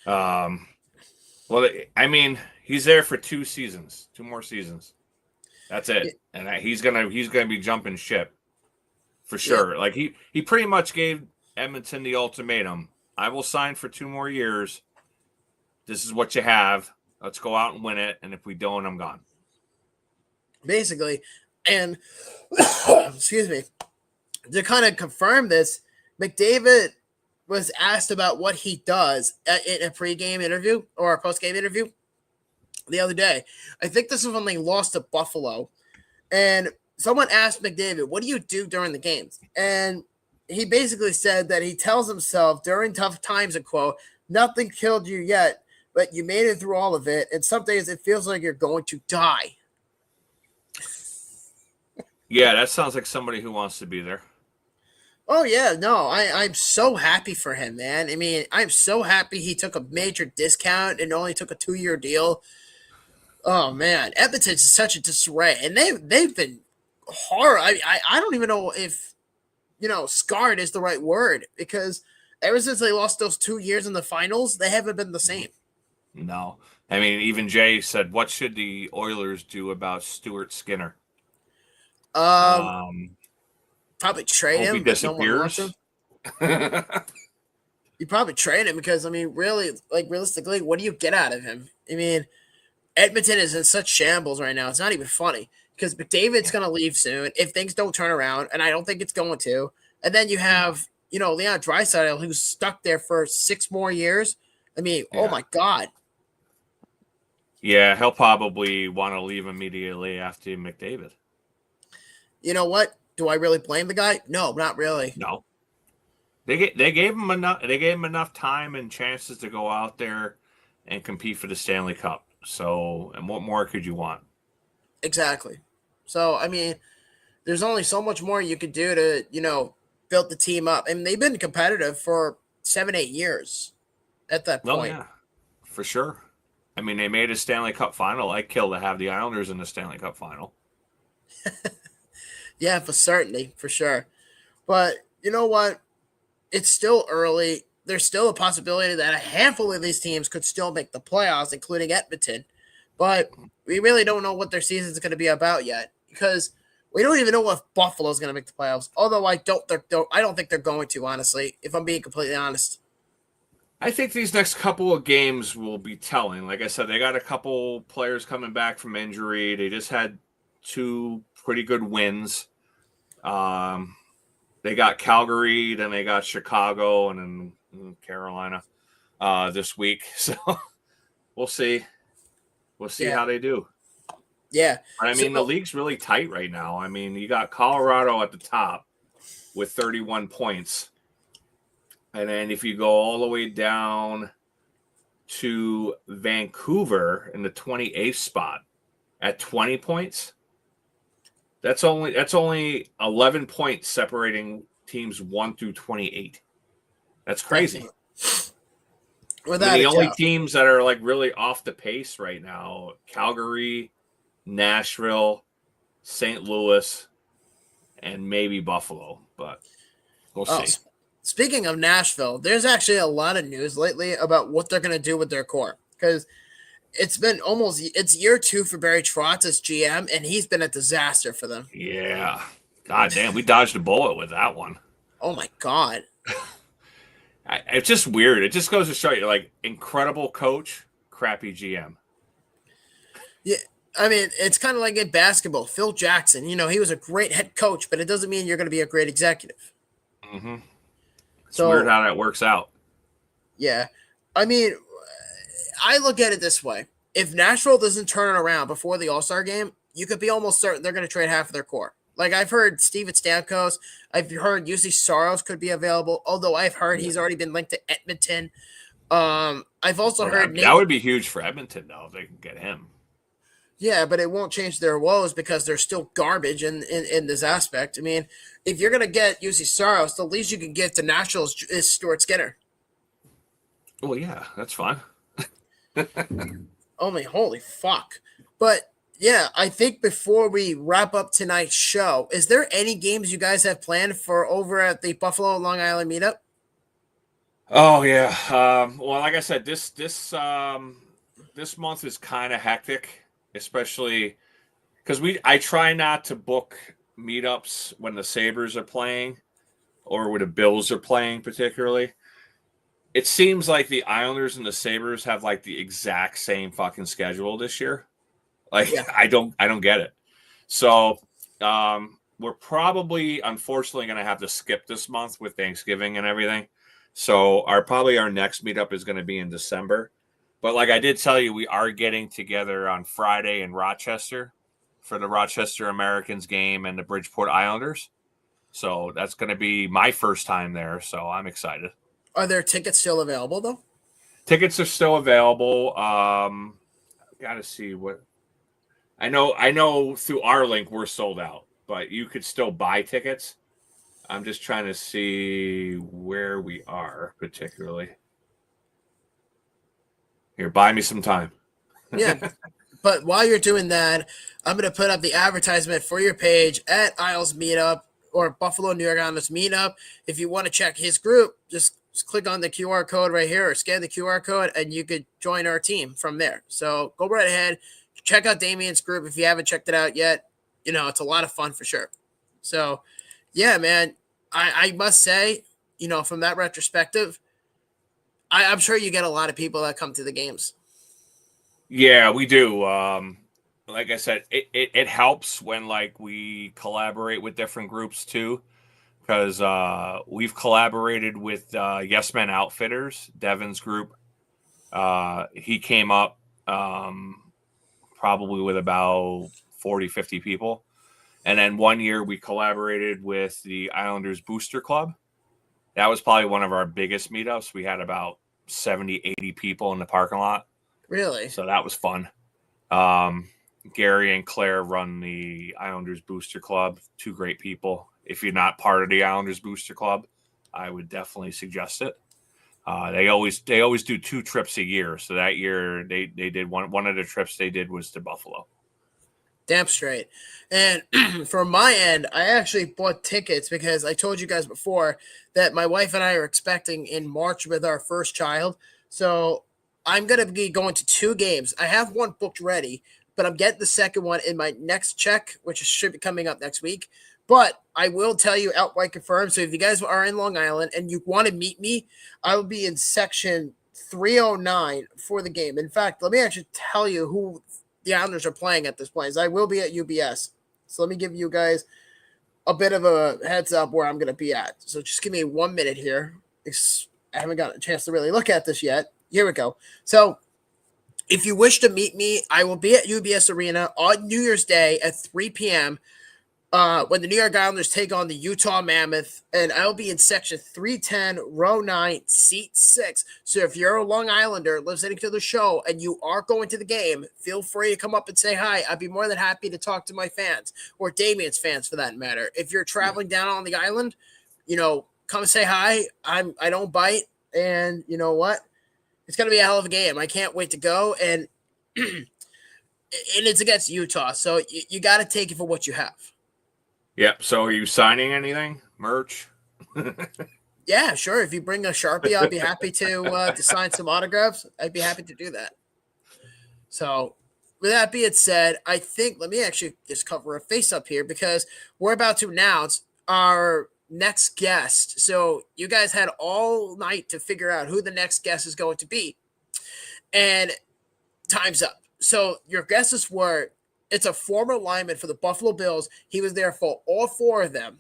C: Well, I mean, he's there for 2 more seasons. That's it. And he's gonna be jumping ship for sure. Yeah. Like he pretty much gave Edmonton the ultimatum. I will sign for 2 more years. This is what you have. Let's go out and win it. And if we don't, I'm gone.
B: Basically. And excuse me. To kind of confirm this, McDavid was asked about what he does in a pregame interview or a postgame interview the other day. I think this is when they lost to Buffalo. And someone asked McDavid, what do you do during the games? And he basically said that he tells himself during tough times, a quote, nothing killed you yet, but you made it through all of it. And some days it feels like you're going to die.
C: Yeah, that sounds like somebody who wants to be there.
B: Oh, yeah, no, I'm so happy for him, man. I mean, I'm so happy he took a major discount and only took a 2-year deal. Oh, man, Edmonton's such a disarray, and they've been horrible. I don't even know if, scarred is the right word, because ever since they lost those 2 years in the finals, they haven't been the same.
C: No. I mean, even Jay said, what should the Oilers do about Stuart Skinner?
B: Probably trade him.
C: He disappears.
B: You probably trade him because, I mean, really, like, realistically, what do you get out of him? I mean, Edmonton is in such shambles right now. It's not even funny because McDavid's going to leave soon if things don't turn around, and I don't think it's going to. And then you have, Leon Draisaitl, who's stuck there for 6 more years. I mean, Oh, my God.
C: Yeah, he'll probably want to leave immediately after McDavid.
B: You know what? Do I really blame the guy? No, not really.
C: No. They gave him enough. They gave him enough time and chances to go out there and compete for the Stanley Cup. So, and what more could you want?
B: Exactly. So, I mean, there's only so much more you could do to, build the team up. And they've been competitive for 7-8 years at that point.
C: Oh, yeah, for sure. I mean, they made a Stanley Cup final. I'd kill to have the Islanders in the Stanley Cup final.
B: Yeah, for certainty, for sure. But you know what? It's still early. There's still a possibility that a handful of these teams could still make the playoffs, including Edmonton. But we really don't know what their season is going to be about yet because we don't even know if Buffalo is going to make the playoffs. Although I don't think they're going to, honestly, if I'm being completely honest.
C: I think these next couple of games will be telling. Like I said, they got a couple players coming back from injury. They just had 2 pretty good wins. They got Calgary, then they got Chicago, and then Carolina this week. So we'll see. We'll see how they do.
B: Yeah.
C: I mean, the league's really tight right now. I mean, you got Colorado at the top with 31 points. And then if you go all the way down to Vancouver in the 28th spot at 20 points, that's only 11 points separating teams 1 through 28. That's crazy. The only teams that are like really off the pace right now: Calgary, Nashville, St. Louis, and maybe Buffalo. But we'll see.
B: Speaking of Nashville, there's actually a lot of news lately about what they're going to do with their core because it's year 2 for Barry Trotz as GM, and he's been a disaster for them.
C: Yeah. God damn, we dodged a bullet with that one.
B: Oh, my God.
C: It's just weird. It just goes to show you, like, incredible coach, crappy GM.
B: Yeah, I mean, it's kind of like in basketball. Phil Jackson, he was a great head coach, but it doesn't mean you're going to be a great executive.
C: Mm-hmm. It's weird how that works out.
B: Yeah. I mean, I look at it this way. If Nashville doesn't turn it around before the All-Star game, you could be almost certain they're going to trade half of their core. Like, I've heard Steven Stamkos. I've heard UC Soros could be available, although I've heard he's already been linked to Edmonton. I've also heard
C: that would be huge for Edmonton, though, if they can get him.
B: Yeah, but it won't change their woes because they're still garbage in this aspect. I mean, if you're gonna get UC Soros, the least you can get to Nationals is Stuart Skinner.
C: Well, yeah, that's fine.
B: Only holy fuck. But yeah, I think before we wrap up tonight's show, is there any games you guys have planned for over at the Buffalo Long Island meetup?
C: Oh yeah. Well, like I said, this month is kind of hectic, especially because I try not to book meetups when the Sabres are playing or when the Bills are playing, particularly. It seems like the Islanders and the Sabres have like the exact same fucking schedule this year. Like
B: Yeah.
C: I don't get it. So we're probably unfortunately going to have to skip this month with Thanksgiving and everything. So our next meetup is going to be in December. But like I did tell you, we are getting together on Friday in Rochester for the Rochester Americans game and the Bridgeport Islanders. So that's going to be my first time there. So I'm excited.
B: Are there tickets still available though?
C: Tickets are still available. Got to see what I know through our link we're sold out, but you could still buy tickets. I'm just trying to see where we are particularly. Here, buy me some time.
B: Yeah. But while you're doing that, I'm going to put up the advertisement for your page at Isles Meetup or Buffalo New York Islanders Meetup. If you want to check his group, just click on the QR code right here or scan the QR code and you could join our team from there. So go right ahead. Check out Damien's group if you haven't checked it out yet. You know, it's a lot of fun for sure. So, yeah, man, I must say, you know, from that retrospective, I'm sure you get a lot of people that come to the games.
C: Yeah, we do. Like I said, it helps when like we collaborate with different groups too, because we've collaborated with Yes Men Outfitters, Devin's group. He came up probably with about 40, 50 people. And then one year we collaborated with the Islanders Booster Club. That was probably one of our biggest meetups. We had about 70, 80 people in the parking lot.
B: Really?
C: So that was fun. Gary and Claire run the Islanders Booster Club. Two great people. If you're not part of the Islanders Booster Club, I would definitely suggest it. They always do 2 trips a year. So that year they did one of the trips they did was to Buffalo.
B: Damn straight. And from my end, I actually bought tickets because I told you guys before that my wife and I are expecting in March with our first child. So I'm going to be going to 2 games. I have one booked ready, but I'm getting the second one in my next check, which should be coming up next week. But I will tell you outright confirmed. So if you guys are in Long Island and you want to meet me, I will be in section 309 for the game. In fact, let me actually tell you who the Islanders are playing at this place. I will be at UBS. So let me give you guys a bit of a heads up where I'm going to be at. So just give me 1 minute here. I haven't gotten a chance to really look at this yet. Here we go. So if you wish to meet me, I will be at UBS Arena on New Year's Day at 3 p.m. When the New York Islanders take on the Utah Mammoth, and I'll be in section 310, row 9, seat 6. So if you're a Long Islander listening to the show and you are going to the game, feel free to come up and say hi. I'd be more than happy to talk to my fans or Damien's fans for that matter. If you're traveling down on the island, you know, come say hi. I don't bite, and you know what? It's going to be a hell of a game. I can't wait to go, and it's against Utah, so you got to take it for what you have.
C: Yep. So are you signing anything? Merch?
B: Yeah, sure. If you bring a Sharpie, I'll be happy to sign some autographs. I'd be happy to do that. So with that being said, I think let me actually just cover a face up here because we're about to announce our next guest. So you guys had all night to figure out who the next guest is going to be. And time's up. So your guesses were, it's a former lineman for the Buffalo Bills. He was there for all 4 of them.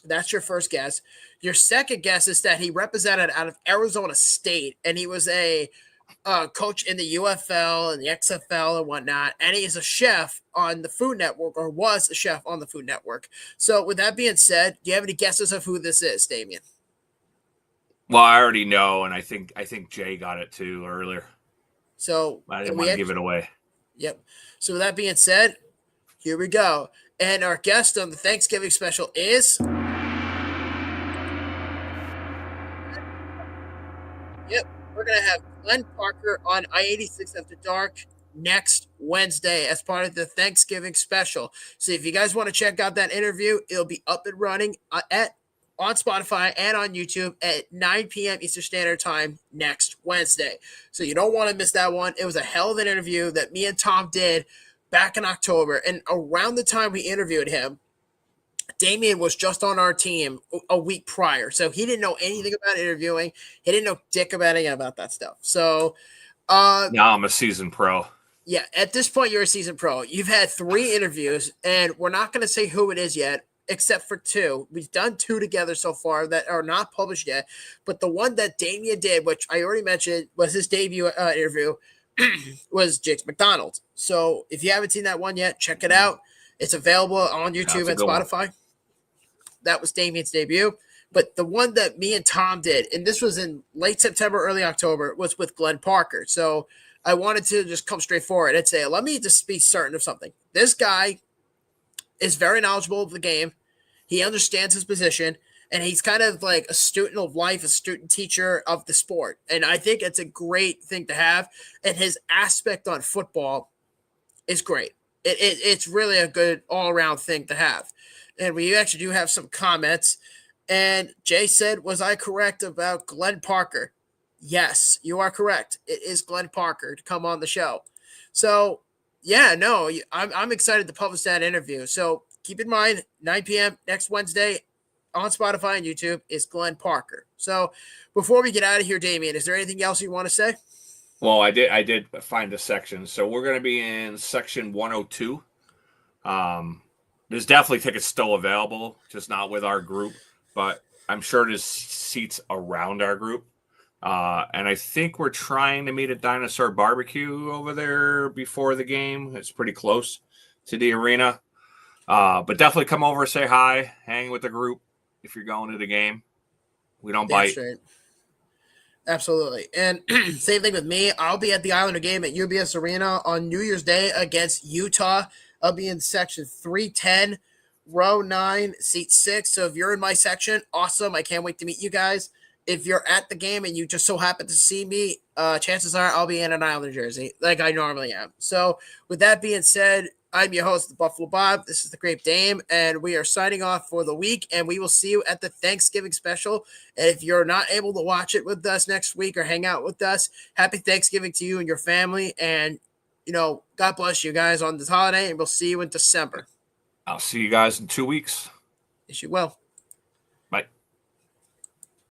B: That's your first guess. Your second guess is that he represented out of Arizona State, and he was a coach in the UFL and the XFL and whatnot, and he is a chef on the Food Network, or was a chef on the Food Network. So with that being said, do you have any guesses of who this is, Damien?
C: Well, I already know, and I think Jay got it too earlier.
B: So
C: I didn't want to give it away.
B: Yep. So with that being said, here we go. And our guest on the Thanksgiving special is. Yep. We're going to have Glenn Parker on I-86 After Dark next Wednesday as part of the Thanksgiving special. So if you guys want to check out that interview, it'll be up and running on Spotify and on YouTube at 9 p.m. Eastern Standard Time next Wednesday. So you don't want to miss that one. It was a hell of an interview that me and Tom did back in October. And around the time we interviewed him, Damien was just on our team a week prior. So he didn't know anything about interviewing. He didn't know dick about anything about that stuff. So
C: now I'm a seasoned pro.
B: Yeah, at this point, you're a seasoned pro. You've had 3 interviews, and we're not going to say who it is yet, except for 2. We've done 2 together so far that are not published yet. But the one that Damien did, which I already mentioned, was his debut interview, was Jake's McDonald. So if you haven't seen that one yet, check it out. It's available on YouTube and Spotify. That was Damien's debut. But the one that me and Tom did, and this was in late September, early October, was with Glenn Parker. So I wanted to just come straight forward and say, let me just be certain of something. This guy is very knowledgeable of the game. He understands his position, and he's kind of like a student of life, a student teacher of the sport. And I think it's a great thing to have. And his aspect on football is great. It's really a good all-around thing to have. And we actually do have some comments. And Jay said, was I correct about Glenn Parker? Yes, you are correct. It is Glenn Parker to come on the show. So, yeah, no, I'm excited to publish that interview. So keep in mind, 9 p.m. next Wednesday on Spotify and YouTube is Glenn Parker. So before we get out of here, Damien, is there anything else you want to say?
C: Well, I did find the section. So we're going to be in section 102. There's definitely tickets still available, just not with our group, but I'm sure there's seats around our group. And I think we're trying to meet at Dinosaur Barbecue over there before the game. It's pretty close to the arena. But definitely come over, say hi, hang with the group if you're going to the game. We don't bite.
B: Straight. Absolutely. And same thing with me. I'll be at the Islander game at UBS Arena on New Year's Day against Utah. I'll be in section 310, row 9, seat 6. So if you're in my section, awesome. I can't wait to meet you guys. If you're at the game and you just so happen to see me, chances are I'll be in an Islander jersey like I normally am. So with that being said, I'm your host, the Buffalo Bob. This is the Grape Dame, and we are signing off for the week, and we will see you at the Thanksgiving special. And if you're not able to watch it with us next week or hang out with us, happy Thanksgiving to you and your family. And, God bless you guys on this holiday, and we'll see you in December.
C: I'll see you guys in 2 weeks.
B: Yes, you will.